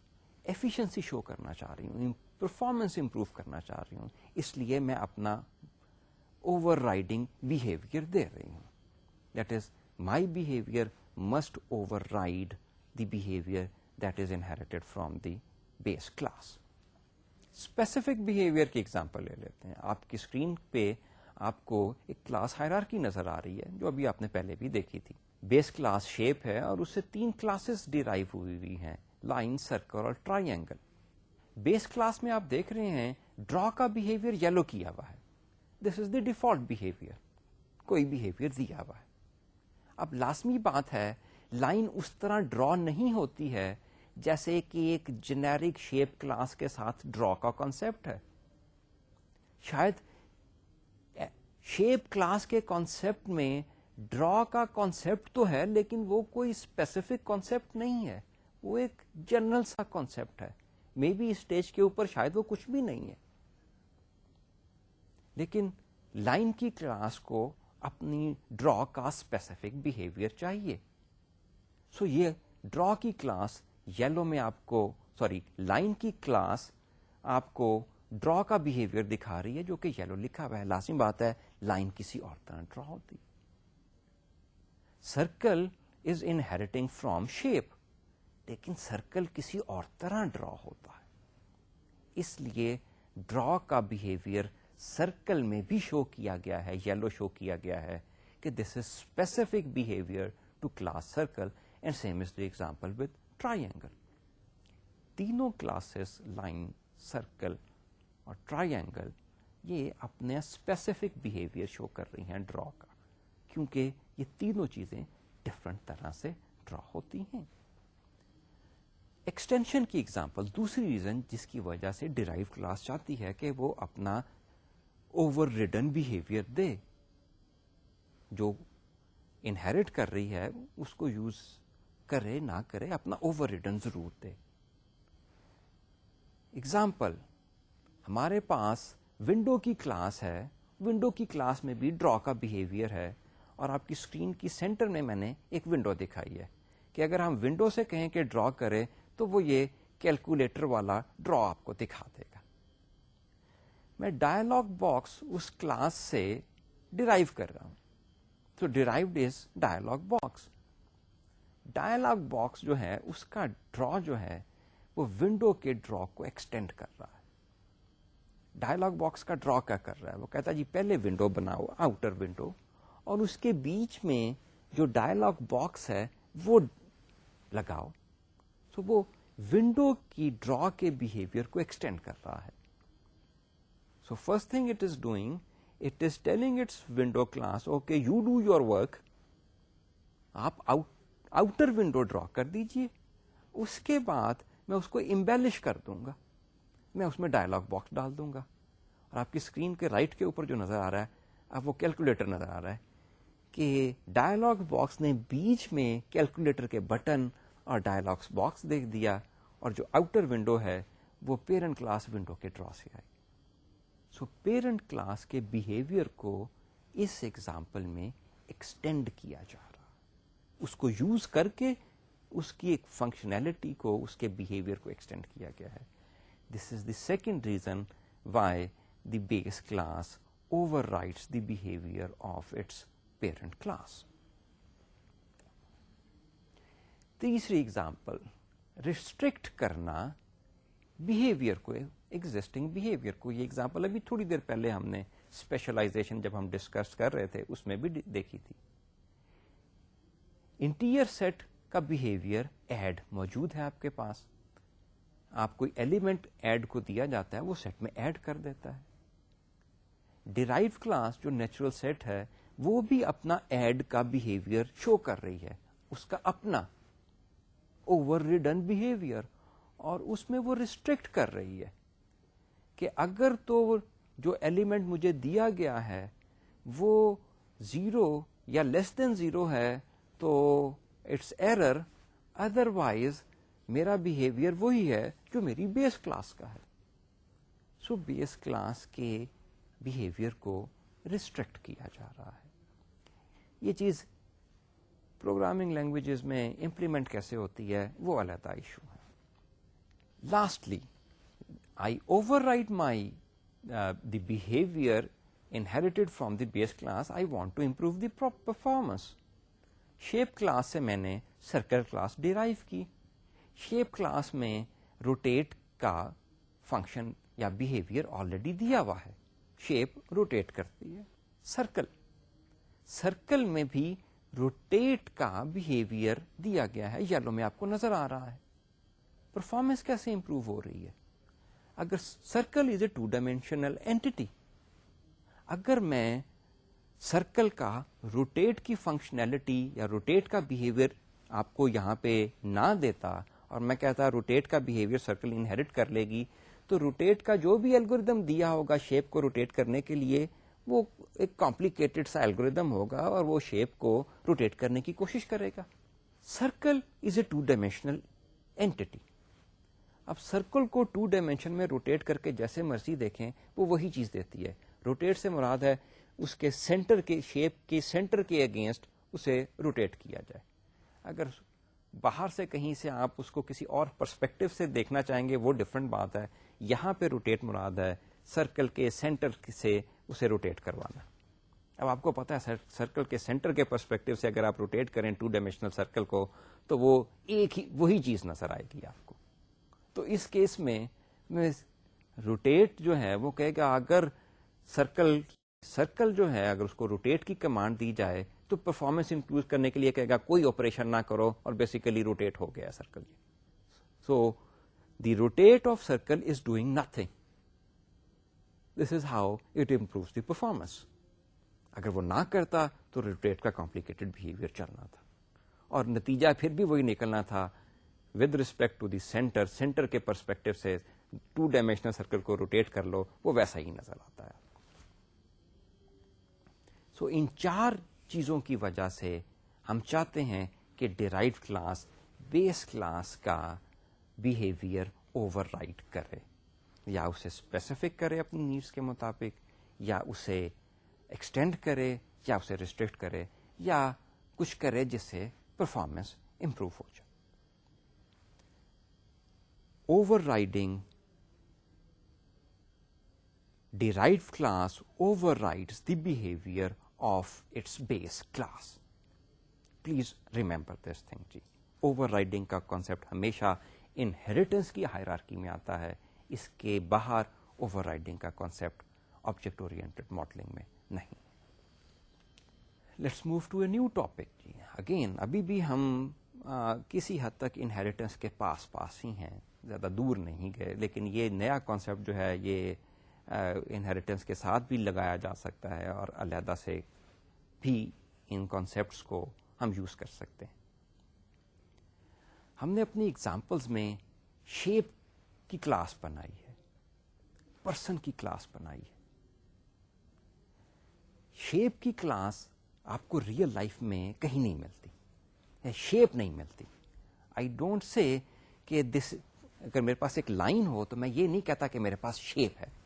ایفیشنسی شو کرنا چاہ رہی ہوں, پرفارمنس امپروو کرنا چاہ رہی ہوں, اس لیے میں اپنا اوور رائڈنگ بیہیویئر دے رہی ہوں. That is my behaviour must over ride the behaviour that is inherited from the base class. Specific behaviour کی ایگزامپل لے لیتے ہیں. آپ کی اسکرین پہ آپ کو ایک کلاس ہائرارکی نظر آ رہی ہے جو ابھی آپ نے پہلے بھی دیکھی تھی. بیس کلاس شیپ ہے اور اس سے 3 کلاسز ڈیرائیو ہوئی ہیں, لائن, سرکل اور ٹرائی اینگل. بیس کلاس میں آپ دیکھ رہے ہیں ڈرا کا بیہیویئر یلو کیا ہوا ہے. This is the default behaviour, کوئی بیہیویئر دیا ہوا ہے. اب لازمی بات ہے لائن اس طرح ڈرا نہیں ہوتی ہے جیسے کہ ایک جنیرک شیپ کلاس کے ساتھ ڈرا کا کانسیپٹ ہے. شاید شیپ کلاس کے کانسیپٹ میں ڈرا کا کانسیپٹ تو ہے لیکن وہ کوئی اسپیسیفک کانسیپٹ نہیں ہے, وہ ایک جنرل سا کانسیپٹ ہے. مے بی اسٹیج کے اوپر شاید وہ کچھ بھی نہیں ہے. لیکن لائن کی کلاس کو اپنی ڈرا کا اسپیسیفک بیہیویئر چاہیے. سو یہ ڈرا کی کلاس یلو میں آپ کو لائن کی کلاس آپ کو ڈرا کا بیہیویئر دکھا رہی ہے جو کہ یلو لکھا ہوا ہے. لازمی بات ہے لائن کسی اور طرح ڈرا ہوتی. Circle is inheriting from shape, لیکن سرکل کسی اور طرح ڈرا ہوتا ہے. اس لیے ڈرا کا بیہیویئر سرکل میں بھی شو کیا گیا ہے, یلو شو کیا گیا ہے کہ this is specific behaviour to class circle, and same is the example with triangle. تینوں کلاسز لائن, سرکل اور ٹرائی اینگل یہ اپنے اسپیسیفک بیہیویئر شو کر رہی ہیں ڈرا کا, کیونکہ یہ تینوں چیزیں ڈفرنٹ طرح سے ڈرا ہوتی ہیں. ایکسٹینشن کی ایگزامپل, دوسری ریزن جس کی وجہ سے ڈیرائیو کلاس چاہتی ہے کہ وہ اپنا اوور ریڈن بیہیویئر دے, جو انہیریٹ کر رہی ہے اس کو یوز کرے نہ کرے اپنا اوور ریڈن ضرور دے. ایگزامپل, ہمارے پاس ونڈو کی کلاس ہے, ونڈو کی کلاس میں بھی ڈرا کا بیہیویئر ہے, اور آپ کی اسکرین کی سینٹر میں میں نے ایک ونڈو دکھائی ہے کہ اگر ہم ونڈو سے کہیں کہ ڈرا کرے تو وہ یہ کیلکولیٹر والا ڈرا آپ کو دکھا دے گا. میں ڈائلاگ باکس اس کلاس سے ڈرائیو کر رہا ہوں, تو ڈرائیوڈ از ڈائلاگ باکس. ڈائلاگ باکس جو ہے اس کا ڈرا جو ہے وہ ونڈو کے ڈرا کو ایکسٹینڈ کر رہا ہے. ڈائلاگ باکس کا ڈرا کیا کر رہا ہے, وہ کہتا ہے جی پہلے ونڈو بناؤ, آؤٹر ونڈو, اور اس کے بیچ میں جو ڈائلاگ باکس ہے وہ لگاؤ. تو وہ ونڈو کی ڈرا کے بیہیویئر کو ایکسٹینڈ کر رہا ہے. So first thing it is doing, it is telling its window class okay you do your work, آپ آؤٹر ونڈو ڈرا کر دیجئے. اس کے بعد میں اس کو امبیلش کر دوں گا, میں اس میں ڈائلاگ باکس ڈال دوں گا, اور آپ کی اسکرین کے رائٹ کے اوپر جو نظر آ رہا ہے اب وہ کیلکولیٹر نظر آ رہا ہے کہ ڈائلاگ باکس نے بیچ میں کیلکولیٹر کے بٹن اور ڈائلاگ باکس دیکھ دیا, اور جو آؤٹر ونڈو ہے وہ پیرنٹ کلاس ونڈو کے ڈرا سے آئی. سو پیرنٹ کلاس کے بیہیویئر کو اس ایگزامپل میں ایکسٹینڈ کیا جا رہا, اس کو یوز کر کے اس کی ایک فنکشنلٹی کو, اس کے بیہیویئر کو ایکسٹینڈ کیا گیا ہے. This is the second reason why the base class overwrites the behaviour of its parent class. تیسری ایگزامپل, ریسٹرکٹ کرنا بیہیویئر کو, ایگزسٹنگ بیہیویئر کو. یہ ایگزامپل ابھی تھوڑی دیر پہلے ہم نے اسپیشلائزیشن جب ہم ڈسکس کر رہے تھے اس میں بھی دیکھی تھی. انٹیجر سیٹ کا بیہیویئر ایڈ موجود ہے آپ کے پاس, آپ کوئی ایلیمنٹ ایڈ کو دیا جاتا ہے وہ سیٹ میں ایڈ کر دیتا ہے. ڈیرائیو کلاس جو نیچرل سیٹ ہے وہ بھی اپنا ایڈ کا بیہیویئر شو کر رہی ہے, اس کا اپنا اوور ریڈن بیہیویئر, اور اس میں وہ ریسٹرکٹ کر رہی ہے کہ اگر تو جو ایلیمنٹ مجھے دیا گیا ہے وہ 0 یا لیس دین 0 ہے تو اٹس ایرر, ادروائز میرا بیہیویئر وہی ہے جو میری بیس کلاس کا ہے. سو بیس کلاس کے بیہیویئر کو ریسٹرکٹ کیا جا رہا ہے. یہ چیز پروگرامنگ لینگویجز میں امپلیمنٹ کیسے ہوتی ہے وہ علیحدہ ایشو ہے. Lastly I override the behavior inherited from the base class. I want to improve the performance. Shape class سے میں نے سرکل کلاس ڈیرائیو کی. شیپ کلاس میں روٹیٹ کا فنکشن یا بیہیویئر آلریڈی دیا ہوا ہے, شیپ روٹیٹ کرتی ہے. سرکل میں بھی روٹیٹ کا بیہیویئر دیا گیا ہے, یلو میں آپ کو نظر آ رہا ہے. پرفارمنس کیسے امپروو ہو رہی ہے؟ اگر circle is a 2 dimensional entity, اگر میں سرکل کا روٹیٹ کی فنکشنلٹی یا روٹیٹ کا بیہیویئر آپ کو یہاں پہ نہ دیتا اور میں کہتا روٹیٹ کا بیہیویئر سرکل انہیرٹ کر لے گی, تو روٹیٹ کا جو بھی الگوریدم دیا ہوگا شیپ کو روٹیٹ کرنے کے لیے وہ ایک کمپلیکیٹڈ سا الگوریدم ہوگا اور وہ شیپ کو روٹیٹ کرنے کی کوشش کرے گا. Circle is a 2 dimensional entity. اب سرکل کو 2 ڈائمینشن میں روٹیٹ کر کے جیسے مرضی دیکھیں وہ وہی چیز دیتی ہے. روٹیٹ سے مراد ہے اس کے سینٹر کے شیپ کے سینٹر کے اگینسٹ اسے روٹیٹ کیا جائے. اگر باہر سے کہیں سے آپ اس کو کسی اور پرسپیکٹو سے دیکھنا چاہیں گے وہ ڈفرنٹ بات ہے. یہاں پہ روٹیٹ مراد ہے سرکل کے سینٹر سے اسے روٹیٹ کروانا. اب آپ کو پتا ہے سرکل کے سینٹر کے پرسپیکٹو سے اگر آپ روٹیٹ کریں 2 ڈائمینشنل سرکل کو تو وہ ایک ہی وہی چیز نظر آئے گی آپ کو. تو اس کیس میں روٹیٹ جو ہے وہ کہے گا اگر سرکل جو ہے اگر اس کو روٹیٹ کی کمانڈ دی جائے تو پرفارمنس امپروو کرنے کے لیے کہے گا کوئی آپریشن نہ کرو اور بیسیکلی روٹیٹ ہو گیا circle. So the rotate of circle is doing nothing. This is how it improves the performance. اگر وہ نہ کرتا تو روٹیٹ کا کمپلیکیٹڈ بہیویئر چلنا تھا اور نتیجہ پھر بھی وہی نکلنا تھا with respect to the centre کے پرسپیکٹو سے 2 ڈائمینشنل سرکل کو روٹیٹ کر لو وہ ویسا ہی نظر آتا ہے آپ کو. سو ان 4 چیزوں کی وجہ سے ہم چاہتے ہیں کہ ڈیرائیوڈ کلاس بیس کلاس کا بیہیویئر اوور رائٹ کرے. یا اسے اسپیسیفک کرے اپنی نیڈس کے مطابق, یا اسے ایکسٹینڈ کرے, یا اسے ریسٹرکٹ کرے, یا کچھ کرے جس سے پرفارمنس امپروو ہو جائے. Over riding derived class overrides the behavior of its base class. Please remember this thing جی. Overriding کا concept ہمیشہ inheritance کی hierarchy میں آتا ہے, اس کے باہر overriding کا concept object oriented modeling میں نہیں. Let's move to a new topic G. Again ابھی بھی ہم کسی حد تک inheritance کے پاس ہی ہیں, زیادہ دور نہیں گئے, لیکن یہ نیا concept جو ہے یہ انہیریٹنس کے ساتھ بھی لگایا جا سکتا ہے, اور علیحدہ سے بھی ان کانسیپٹس کو ہم یوز کر سکتے ہیں. ہم نے اپنی ایگزامپلس میں شیپ کی کلاس بنائی ہے, پرسن کی کلاس بنائی ہے. شیپ کی کلاس آپ کو ریئل لائف میں کہیں نہیں ملتی, شیپ نہیں ملتی. آئی ڈونٹ سے کہ دس, اگر میرے پاس ایک لائن ہو تو میں یہ نہیں کہتا کہ میرے پاس شیپ ہے.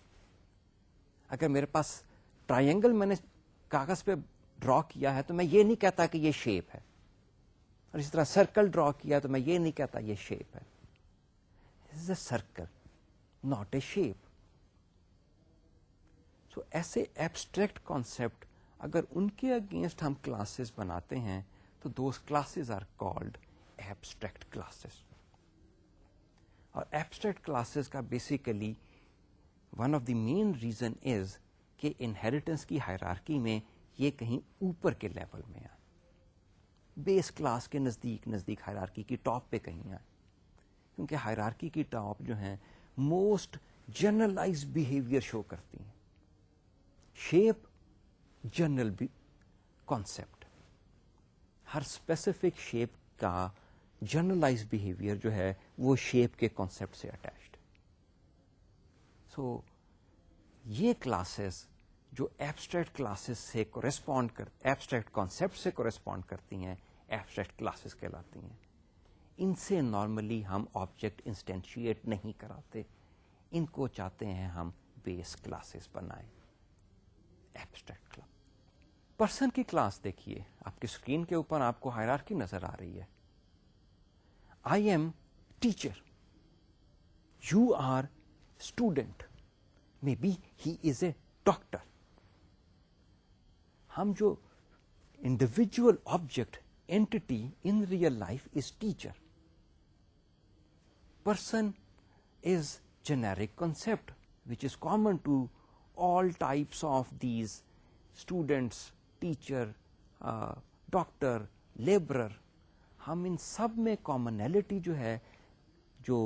اگر میرے پاس ٹرائنگل میں نے کاغذ پہ ڈرا کیا ہے تو میں یہ نہیں کہتا کہ یہ شیپ ہے, اور اسی طرح سرکل ڈرا کیا تو میں یہ نہیں کہتا یہ شیپ ہے. This is a circle, not a shape. So ایسے ایبسٹریکٹ کانسیپٹ اگر ان کے اگینسٹ ہم کلاسز بناتے ہیں تو those classes are called abstract classes. اور ایبسٹریکٹ کلاسز کا basically one of the main reason is کہ انہیریٹنس کی ہائرارکی میں یہ کہیں اوپر کے لیول میں آئے, بیس کلاس کے نزدیک ہائرارکی کی ٹاپ پہ کہیں آئے, کیونکہ ہائرارکی کی ٹاپ جو ہیں موسٹ جنرلائز بہیویئر شو کرتی ہیں. شیپ جنرل کانسیپٹ, ہر اسپیسیفک شیپ کا جنرلائز بہیویئر جو ہے وہ شیپ کے کانسیپٹ سے اٹیچڈ. سو یہ کلاسز جو ایبسٹریکٹ کلاسز سے کورسپونڈ ایبسٹریکٹ کانسیپٹ سے کورسپونڈ کرتی ہیں, ایبسٹریکٹ کلاسز کہلاتی ہیں. ان سے نارملی ہم آبجیکٹ انسٹینشیٹ نہیں کراتے, ان کو چاہتے ہیں ہم بیس کلاسز بنائیں. Abstract class. پرسن کی کلاس دیکھیے, آپ کی اسکرین کے اوپر آپ کو ہائرارکی نظر آ رہی ہے. I am teacher, you are student, may be he is a doctor. ہم جو individual object entity in real life is teacher. Person is generic concept which is common to all types of these students, teacher, doctor, laborer. ہم ان سب میں commonality جو ہے, جو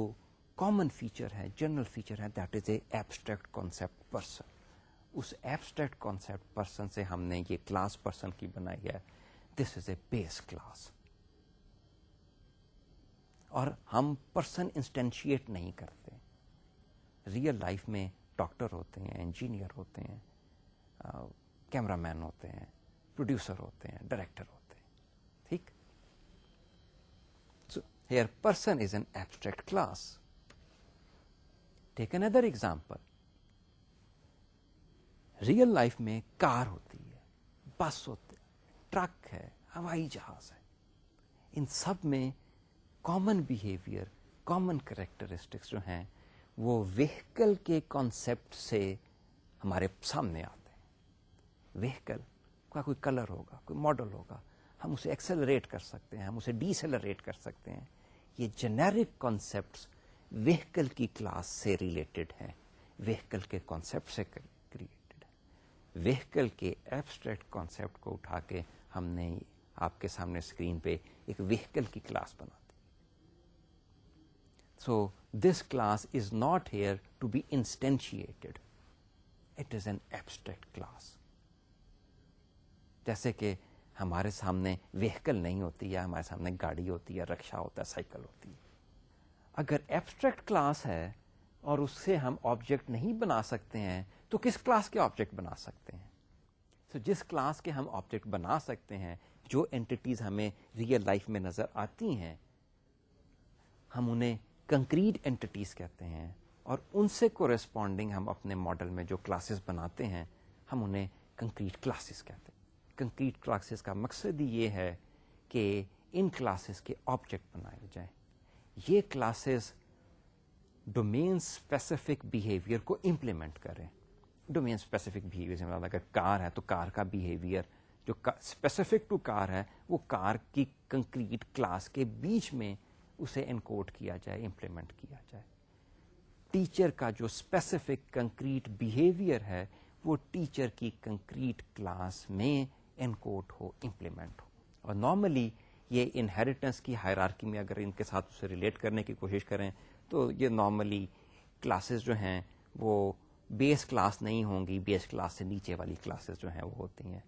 common feature ہے, general feature ہے, that is a abstract concept person. اس abstract concept person سے ہم نے یہ کلاس پرسن کی بنائی ہے. This is a base class. اور ہم پرسن انسٹینشیٹ نہیں کرتے. ریئل لائف میں ڈاکٹر ہوتے ہیں, انجینئر ہوتے ہیں, کیمرہ مین ہوتے ہیں, پروڈیوسر ہوتے ہیں, ڈائریکٹر ہوتے ہیں. ٹھیک. So here person is an abstract class. Take another example. Real life میں کار ہوتی ہے, بس ہوتے ہیں, ٹرک ہے, ہوائی جہاز ہے. ان سب میں کامن بہیویئر, کامن کریکٹرسٹکس جو ہیں وہ وہیکل کے کانسیپٹ سے ہمارے سامنے آتے ہیں. وہیکل کا کوئی کلر ہوگا, کوئی ماڈل ہوگا, ہم اسے ایکسلریٹ کر سکتے ہیں, ہم اسے ڈیسیلریٹ کر سکتے ہیں. یہ جنیرک کانسیپٹس وہیکل کی کلاس سے ریلیٹڈ ہیں, وہیکل کے کانسیپٹ سے کریٹڈ ہے. وہیکل کے ایبسٹریکٹ کانسیپٹ کو اٹھا کے ہم نے آپ کے سامنے اسکرین پہ ایک وہیکل کی کلاس بنا دی. So this class is not here to be instantiated. It is an abstract class. جیسے کہ ہمارے سامنے وہیکل نہیں ہوتی, یا ہمارے سامنے گاڑی ہوتی ہے, رکشا ہوتا ہے, سائیکل ہوتی ہے. اگر ایبسٹریکٹ کلاس ہے اور اس سے ہم آبجیکٹ نہیں بنا سکتے ہیں تو کس کلاس کے آبجیکٹ بنا سکتے ہیں؟ So جس کلاس کے ہم آبجیکٹ بنا سکتے ہیں, جو اینٹیز ہمیں ریئل لائف میں نظر آتی ہیں, ہم انہیں کنکریٹ اینٹیز کہتے ہیں, اور ان سے کورسپونڈنگ ہم اپنے ماڈل میں جو کلاسز بناتے ہیں ہم انہیں کنکریٹ کلاسز کہتے ہیں. کنکریٹ کلاسز کا مقصد ہی یہ ہے کہ ان کلاسز کے آبجیکٹ بنائے جائیں. یہ کلاسز ڈومین اسپیسیفک بیہیویئر کو امپلیمنٹ کریں. ڈومین اسپیسیفک بیہیویئر سے مطلب اگر کار ہے تو کار کا بیہیویئر جو اسپیسیفک ٹو کار ہے وہ کار کی کنکریٹ کلاس کے بیچ میں اسے انکوڈ کیا جائے, امپلیمنٹ کیا جائے. ٹیچر کا جو اسپیسیفک کنکریٹ بیہیویئر ہے وہ ٹیچر کی کنکریٹ کلاس میں انکوڈ ہو, امپلیمنٹ ہو. اور نارملی یہ انہیریٹنس کی ہائرارکی میں اگر ان کے ساتھ اسے ریلیٹ کرنے کی کوشش کریں تو یہ نارملی کلاسز جو ہیں وہ بیس کلاس نہیں ہوں گی, بیس کلاس سے نیچے والی کلاسز جو ہیں وہ ہوتی ہیں.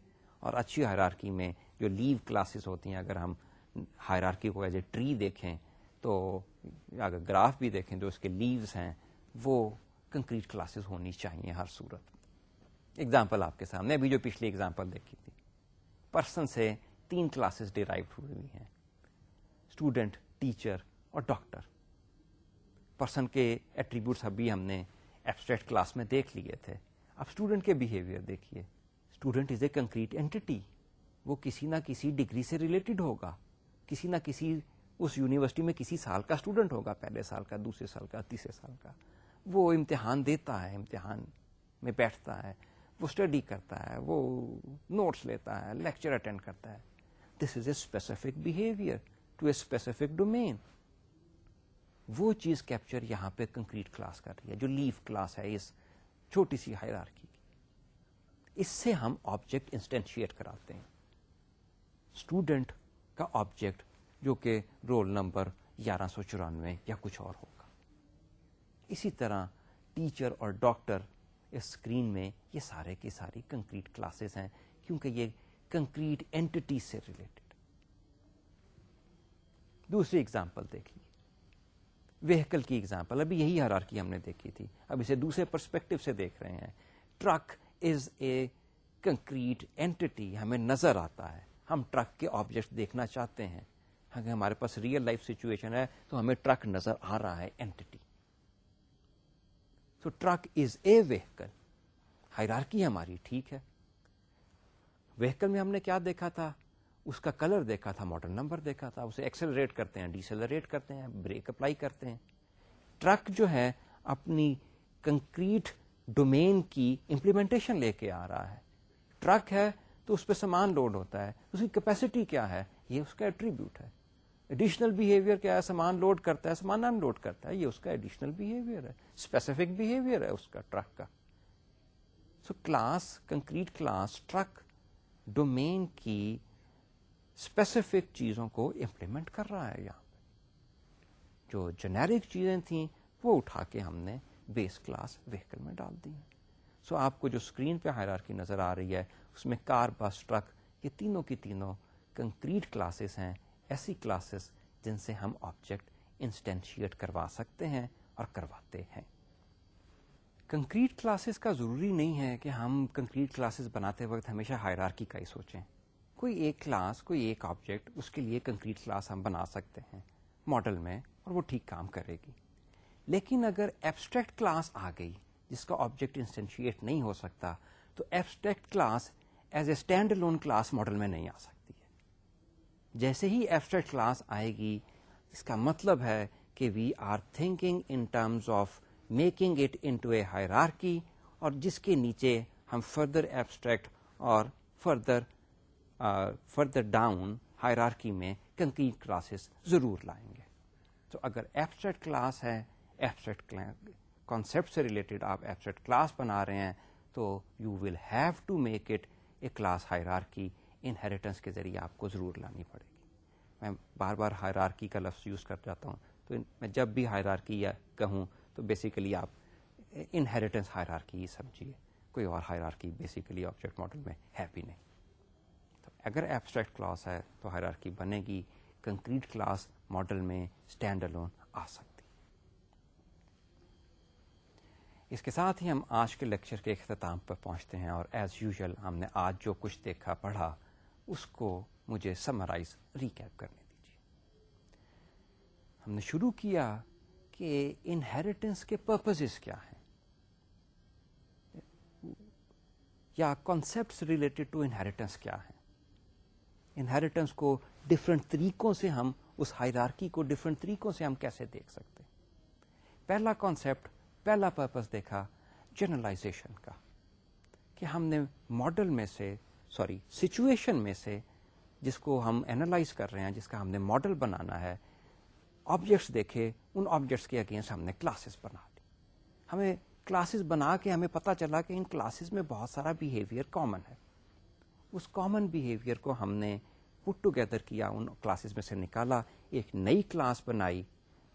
اور اچھی ہائرارکی میں جو لیو کلاسز ہوتی ہیں, اگر ہم ہائرارکی کو ایز اے ٹری دیکھیں تو اگر گراف بھی دیکھیں تو اس کے لیوز ہیں وہ کنکریٹ کلاسز ہونی چاہیے ہر صورت. ایگزامپل آپ کے سامنے ابھی جو پچھلی ایگزامپل دیکھی تھی, پرسن سے 3 کلاسز ڈیرائیو ہوئی ہیں, اسٹوڈنٹ, ٹیچر اور ڈاکٹر. پرسن کے ایٹریبیوٹس ابھی ہم نے ایبسٹریکٹ کلاس میں دیکھ لیے تھے. اب اسٹوڈنٹ کے بیہیویئر دیکھیے. Student is a concrete entity, وہ کسی نہ کسی ڈگری سے ریلیٹڈ ہوگا, کسی نہ کسی اس یونیورسٹی میں کسی سال کا اسٹوڈنٹ ہوگا, پہلے سال کا, دوسرے سال کا, تیسرے سال کا. وہ امتحان دیتا ہے, امتحان میں بیٹھتا ہے, وہ اسٹڈی کرتا ہے, وہ نوٹس لیتا ہے, لیکچر اٹینڈ کرتا ہے. This is a specific behaviour to a specific domain. وہ چیز کیپچر یہاں پہ کنکریٹ کلاس کر رہی ہے جو لیف کلاس ہے اس چھوٹی سی ہائرارکی کی. اس سے ہم آبجیکٹ انسٹینشیٹ کراتے ہیں. اسٹوڈنٹ کا آبجیکٹ جو کہ رول نمبر 1194 یا کچھ اور ہوگا. اسی طرح ٹیچر اور ڈاکٹر اس اسکرین میں یہ سارے کی ساری کنکریٹ کلاسز ہیں کیونکہ یہ کنکریٹ اینٹی سے ریلیٹڈ. دوسری ایگزامپل دیکھ لیجیے, وہیکل کی ایگزامپل. ابھی یہی ہائرارکی ہم نے دیکھی تھی, اب اسے دوسرے پرسپیکٹو سے دیکھ رہے ہیں. ٹرک از اے کنکریٹ اینٹی, ہمیں نظر آتا ہے, ہم ٹرک کے آبجیکٹ دیکھنا چاہتے ہیں. اگر ہمارے پاس ریئل لائف سچویشن ہے تو ہمیں ٹرک نظر آ رہا ہے, اینٹی. سو ٹرک از اے وہیکل. ہائرارکی ہماری ٹھیک ہے. وہیکل میں ہم نے کیا دیکھا تھا, اس کا کلر دیکھا تھا, ماڈل نمبر دیکھا تھا, اسے ایکسلریٹ کرتے ہیں, ڈیسلریٹ کرتے ہیں, بریک اپلائی کرتے ہیں. ٹرک جو ہے اپنی کنکریٹ ڈومین کی امپلیمنٹیشن لے کے آ رہا ہے. ٹرک ہے تو اس پہ سامان لوڈ ہوتا ہے, اس کی کیپیسٹی کیا ہے, یہ اس کا ایٹریبیوٹ ہے. ایڈیشنل بیہیویئر کیا ہے, سامان لوڈ کرتا ہے, سامان ان لوڈ کرتا ہے, یہ اس کا ایڈیشنل بیہیویئر ہے, اسپیسیفک بیہیویئر ہے اس کا ٹرک کا. So class, concrete class truck domain کی اسپیسیفک چیزوں کو امپلیمنٹ کر رہا ہے. یہاں پہ جو جنیرک چیزیں تھیں وہ اٹھا کے ہم نے بیس کلاس وہیکل میں ڈال دی. سو آپ کو جو اسکرین پہ ہائرارکی نظر آ رہی ہے اس میں کار, بس, ٹرک, یہ تینوں کی تینوں کنکریٹ کلاسز ہیں, ایسی کلاسز جن سے ہم آبجیکٹ انسٹینشیٹ کروا سکتے ہیں اور کرواتے ہیں. کنکریٹ کلاسز کا ضروری نہیں ہے کہ ہم کنکریٹ کلاسز بناتے وقت ہمیشہ ہائرارکی کا ہی سوچیں. کوئی ایک کلاس, کوئی ایک آبجیکٹ, اس کے لیے کنکریٹ کلاس ہم بنا سکتے ہیں ماڈل میں اور وہ ٹھیک کام کرے گی. لیکن اگر ایبسٹریکٹ کلاس آ گئی جس کا آبجیکٹ انسٹینشیٹ نہیں ہو سکتا تو abstract class as a stand alone class model میں نہیں آ سکتی ہے. جیسے ہی ایبسٹریکٹ کلاس آئے گی اس کا مطلب ہے کہ we are thinking in terms of making it into a hierarchy, اور جس کے نیچے ہم فردر ایبسٹریکٹ اور فردر ڈاؤن ہائرارکی میں کنکریٹ کلاسز ضرور لائیں گے. تو اگر ایبسٹریکٹ کلاس ہے, ایبسٹریکٹ کانسیپٹ سے ریلیٹڈ آپ ایبسٹریکٹ کلاس بنا رہے ہیں تو you will have to make it a class hierarchy. Inheritance کے ذریعے آپ کو ضرور لانی پڑے گی. میں بار بار ہائرارکی کا لفظ یوز کر جاتا ہوں, تو میں جب بھی ہائرارکی یا کہوں تو بیسیکلی آپ انہیریٹنس ہائرارکی ہی سمجھیے, کوئی اور ہائرارکی بیسیکلی آبجیکٹ ماڈل میں ہے بھی نہیں. تو اگر ایبسٹریکٹ کلاس ہے تو ہائرارکی بنے گی, کنکریٹ کلاس ماڈل میں اسٹینڈ الون آ سکتی. اس کے ساتھ ہی ہم آج کے لیکچر کے اختتام پر پہنچتے ہیں, اور ایز یوزول ہم نے آج جو کچھ دیکھا پڑھا اس کو مجھے سمرائز ریکیپ کرنے دیجیے. ہم نے شروع کیا کہ انہیریٹنس کے پرپزز کیا ہیں یا کانسیپٹس ریلیٹڈ ٹو انہیریٹنس کیا ہیں. انہیریٹنس کو ڈفرینٹ طریقوں سے ہم اس ہائرارکی کو ڈفرینٹ طریقوں سے ہم کیسے دیکھ سکتے. پہلا کانسیپٹ پہلا پرپز دیکھا جنرلائزیشن کا کہ ہم نے ماڈل میں سے سچویشن میں سے جس کو ہم اینالائز کر رہے ہیں جس کا ہم نے ماڈل بنانا ہے آبجیکٹس دیکھے ان آبجیکٹس کے اگینسٹ ہم نے کلاسز بنا لی. ہمیں کلاسز بنا کے ہمیں پتا چلا کہ ان کلاسز میں بہت سارا بیہیویئر کامن ہے. اس کامن بیہیویئر کو ہم نے پٹ ٹوگیدر کیا ان کلاسز میں سے نکالا ایک نئی کلاس بنائی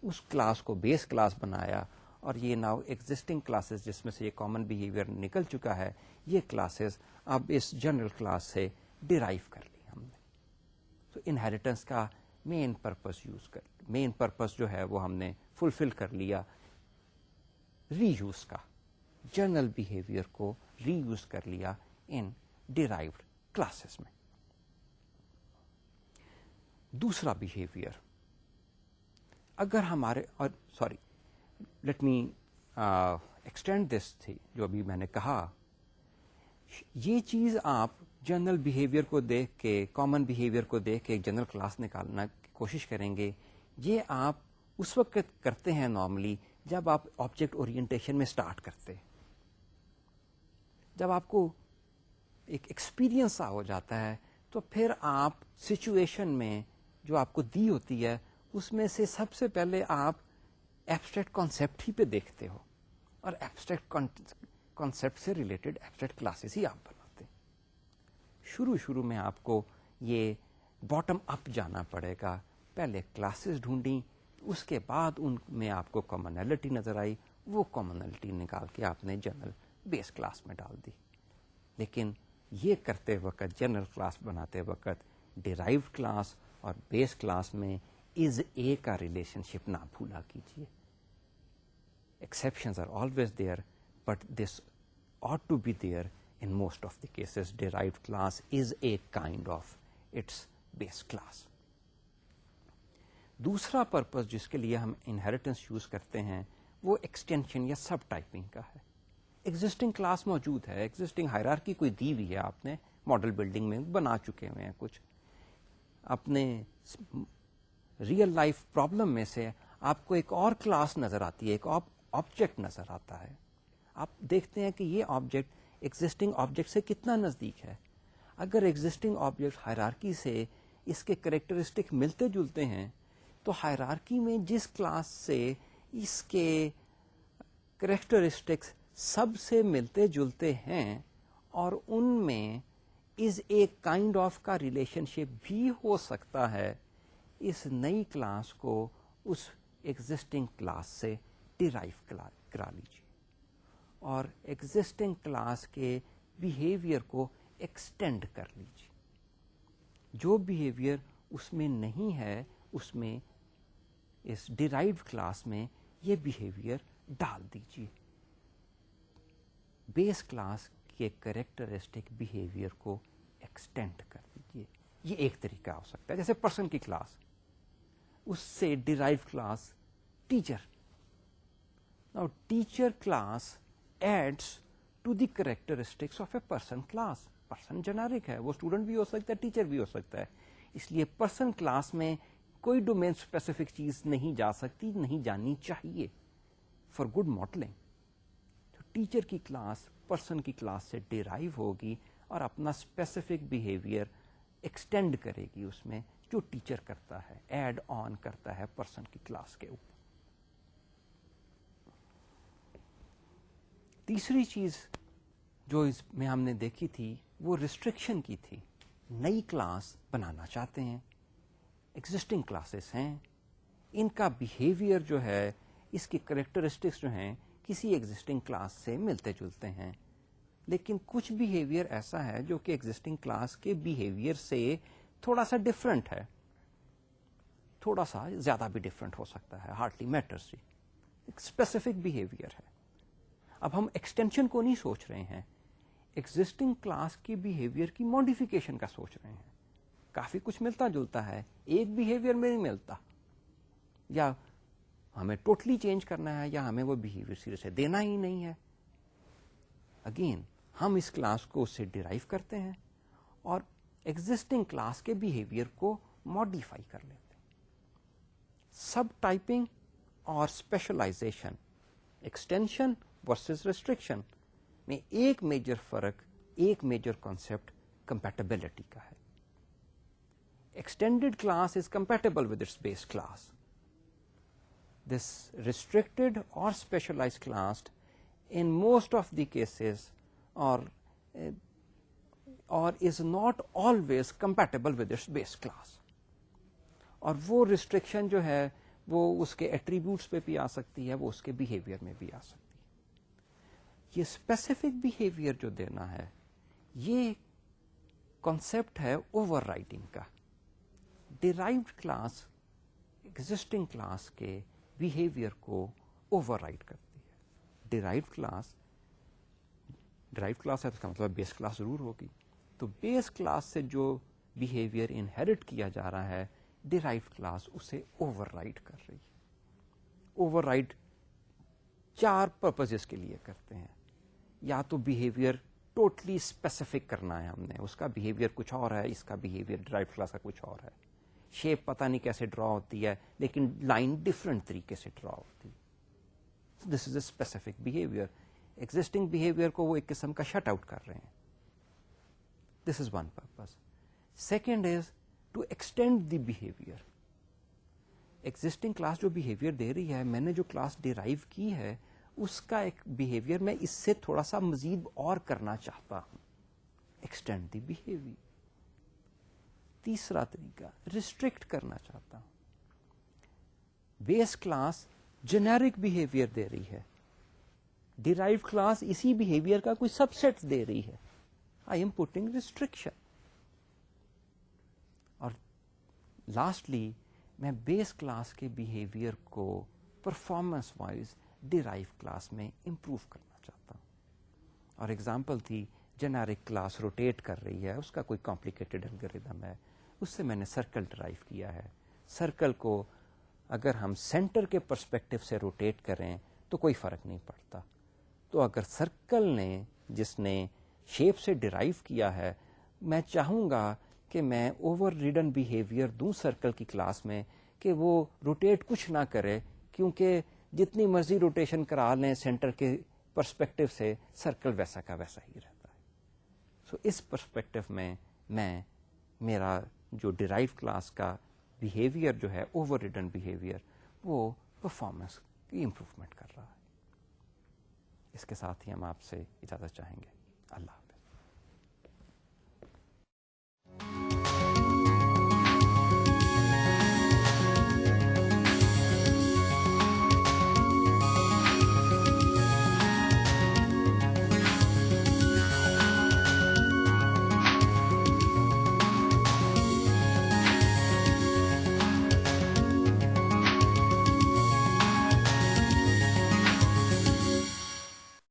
اس کلاس کو بیس کلاس بنایا اور یہ ناؤ ایگزسٹنگ کلاسز جس میں سے یہ کامن بیہیویئر نکل چکا ہے یہ کلاسز اب اس جنرل کلاس سے ڈیرائیو کر لی ہم نے. تو انہیریٹنس کا مین پرپز جو ہے وہ ہم نے فلفل کر لیا. ری یوز کا جنرل بیہیویئر کو ری یوز کر لیا ان ڈیرائیوڈ کلاسز میں. دوسرا بیہیویئر اگر ہمارے لیٹ می ایکسٹینڈ دس تھی جو ابھی میں نے کہا یہ چیز آپ جنرل بیہیویئر کو دیکھ کے کامن بیہیویئر کو دیکھ کے ایک جنرل کلاس نکالنا کی کوشش کریں گے. یہ آپ اس وقت کرتے ہیں نارملی جب آپ آبجیکٹ اورینٹیشن میں اسٹارٹ کرتے جب آپ کو ایک ایکسپیرئنس ہو جاتا ہے تو پھر آپ سچویشن میں جو آپ کو دی ہوتی ہے اس میں سے سب سے پہلے آپ ایبسٹریکٹ کانسیپٹ ہی پہ دیکھتے ہو اور ایبسٹریکٹ کانسیپٹ سے ریلیٹڈ ایبسٹریکٹ کلاسز ہی آپ بناتے. شروع میں آپ کو یہ باٹم اپ جانا پڑے گا. پہلے کلاسز ڈھونڈی اس کے بعد ان میں آپ کو کامنلٹی نظر آئی وہ کامنلٹی نکال کے آپ نے جنرل بیس کلاس میں ڈال دی. لیکن یہ کرتے وقت جنرل کلاس بناتے وقت ڈیرائیوڈ کلاس اور بیس کلاس میں از اے کا ریلیشن شپ نہ بھولا کیجیے. Exceptions are always there but this ought to be there in most of the cases. Derived class is a kind of its base class. دوسرا purpose جس کے لیے ہم انہیریٹنس یوز کرتے ہیں وہ ایکسٹینشن یا سب ٹائپنگ کا ہے. ایگزسٹنگ کلاس موجود ہے ایگزسٹنگ ہائرارکی کوئی دی ہوئی ہے آپ نے ماڈل بلڈنگ میں بنا چکے ہوئے ہیں کچھ اپنے ریئل لائف پرابلم میں سے آپ کو ایک اور کلاس نظر آتی ہے ایک آبجیکٹ نظر آتا ہے. آپ دیکھتے ہیں کہ یہ آبجیکٹ ایگزسٹنگ آبجیکٹ سے کتنا نزدیک ہے. اگر ایگزسٹنگ آبجیکٹ ہائرارکی سے اس کے کریکٹرسٹک ملتے جلتے ہیں تو ہائرارکی میں جس کلاس سے اس کے کریکٹرسٹکس سب سے ملتے جلتے ہیں اور ان میں از اے کائنڈ آف کا ریلیشن شپ بھی ہو سکتا ہے اس نئی کلاس کو اس ایگزسٹنگ کلاس سے ڈیرائیو کرا لیجیے اور ایگزسٹنگ کلاس کے بیہیویئر کو ایکسٹینڈ کر لیجیے. جو بیہیویئر اس میں نہیں ہے اس میں اس ڈیرائیوڈ کلاس میں یہ بیہیویئر ڈال دیجیے. بیس کلاس کے کریکٹرسٹک بیہیویئر کو ایکسٹینڈ کر دیجیے. یہ ایک طریقہ ہو سکتا ہے جیسے پرسن کی کلاس اس سے derive class teacher. Now teacher class adds to the characteristics of a person class. Person generic ہے وہ اسٹوڈنٹ بھی ہو سکتا ہے ٹیچر بھی ہو سکتا ہے اس لیے پرسن کلاس میں کوئی ڈومین اسپیسیفک چیز نہیں جا سکتی نہیں جانی چاہیے فار گڈ ماڈلنگ. تو ٹیچر کی کلاس پرسن کی کلاس سے ڈیرائیو ہوگی اور اپنا اسپیسیفک بیہیویئر ایکسٹینڈ کرے گی اس میں جو ٹیچر کرتا ہے ایڈ آن کرتا ہے پرسن کی کلاس کے اوپر. تیسری چیز جو اس میں ہم نے دیکھی تھی وہ ریسٹرکشن کی تھی. نئی کلاس بنانا چاہتے ہیں ایگزسٹنگ کلاسز ہیں ان کا بیہیویئر جو ہے اس کی کریکٹرسٹکس جو ہیں کسی ایگزسٹنگ کلاس سے ملتے جلتے ہیں لیکن کچھ بیہیویئر ایسا ہے جو کہ ایگزسٹنگ کلاس کے بیہیویئر سے تھوڑا سا ڈفرینٹ ہے تھوڑا سا زیادہ بھی ڈفرینٹ ہو سکتا ہے ہارڈلی میٹرس. ایک اسپیسیفک بیہیویئر ہے. اب ہم ایکسٹینشن کو نہیں سوچ رہے ہیں ایگزسٹنگ کلاس کی بیہیویئر کی ماڈیفیکیشن کا سوچ رہے ہیں. کافی کچھ ملتا جلتا ہے ایک بیہیویئر میں نہیں ملتا یا ہمیں ٹوٹلی چینج کرنا ہے یا ہمیں وہ بیہیویئر سیریس سے دینا ہی نہیں ہے. اگین ہم اس کلاس کو اس سے ڈیرائیو کرتے ہیں اور ایگزسٹنگ کلاس کے بیہیویئر کو ماڈیفائی کر لیتے ہیں. سب ٹائپنگ اور اسپیشلائزیشن، ایکسٹینشن ورسز ریسٹرکشن میں ایک میجر فرق، ایک میجر کانسیپٹ کمپیٹیبلٹی کا ہے. Extended class is compatible with its base class. This restricted or specialized class in most of the cases or is not always compatible with its base class. اور وہ restriction جو ہے وہ اس کے attributes پہ بھی آ سکتی ہے، وہ اس کے بیہیویئر میں بھی آ سکتی ہے. یہ اسپیسیفک بیہیویئر جو دینا ہے یہ کانسیپٹ ہے اوور رائڈنگ کا. ڈیرائیوڈ کلاس ایگزسٹنگ کلاس کے بیہیویئر کو اوور رائڈ کرتی ہے. ڈیرائیوڈ کلاس ہے تو اس کا مطلب بیس کلاس ضرور ہوگی. تو بیس کلاس سے جو بیہیویئر انہیریٹ کیا جا رہا ہے ڈیرائیوڈ کلاس اسے اوور رائڈ کر رہی ہے. اوور رائڈ 4 پرپزز کے لیے کرتے ہیں. یا تو بیہیویئر ٹوٹلی اسپیسیفک کرنا ہے، ہم نے اس کا بیہیویئر کچھ اور ہے، اس کا بیہیویئر ڈیرائیوڈ کلاس کا کچھ اور ہے. شیپ پتہ نہیں کیسے ڈرا ہوتی ہے لیکن لائن ڈفرنٹ طریقے سے ڈرا ہوتی ہے. This is a specific behaviour. Existing behaviour کو وہ ایک قسم کا شٹ آؤٹ کر رہے ہیں. This is one purpose. Second is to extend the behaviour. Existing class جو بیہیویئر دے رہی ہے، میں نے جو کلاس ڈیرائیو کی ہے اس کا ایک بیہیویئر میں اس سے تھوڑا سا مزید اور کرنا چاہتا ہوں. Extend the behaviour. تیسرا طریقہ ریسٹرکٹ کرنا چاہتا ہوں. بیس کلاس جنیرک بیہیویئر دے رہی ہے، ڈیرائیو کلاس اسی بیہیویئر کا کوئی سب سیٹ دے رہی ہے. I am putting restriction. اور لاسٹلی میں بیس کلاس کے بیہیویئر کو پرفارمنس وائز ڈیرائیو کلاس میں امپروو کرنا چاہتا ہوں. اور ایگزامپل تھی جنیرک کلاس روٹیٹ کر رہی ہے، اس کا کوئی کمپلیکیٹڈ الگوریدم ہے، اس سے میں نے سرکل ڈرائیو کیا ہے. سرکل کو اگر ہم سینٹر کے پرسپیکٹو سے روٹیٹ کریں تو کوئی فرق نہیں پڑتا. تو اگر سرکل نے جس نے شیپ سے ڈرائیو کیا ہے، میں چاہوں گا کہ میں اوور ریڈن بیہیویئر دوں سرکل کی کلاس میں کہ وہ روٹیٹ کچھ نہ کرے، کیونکہ جتنی مرضی روٹیشن کرا لیں سینٹر کے پرسپیکٹو سے سرکل ویسا کا ویسا ہی رہتا ہے. سو اس پرسپیکٹو میں میرا جو ڈیرائیو کلاس کا بیہیویئر جو ہے اوور ریڈن بیہیویئر وہ پرفارمنس کی امپروومنٹ کر رہا ہے. اس کے ساتھ ہی ہم آپ سے اجازت چاہیں گے. اللہ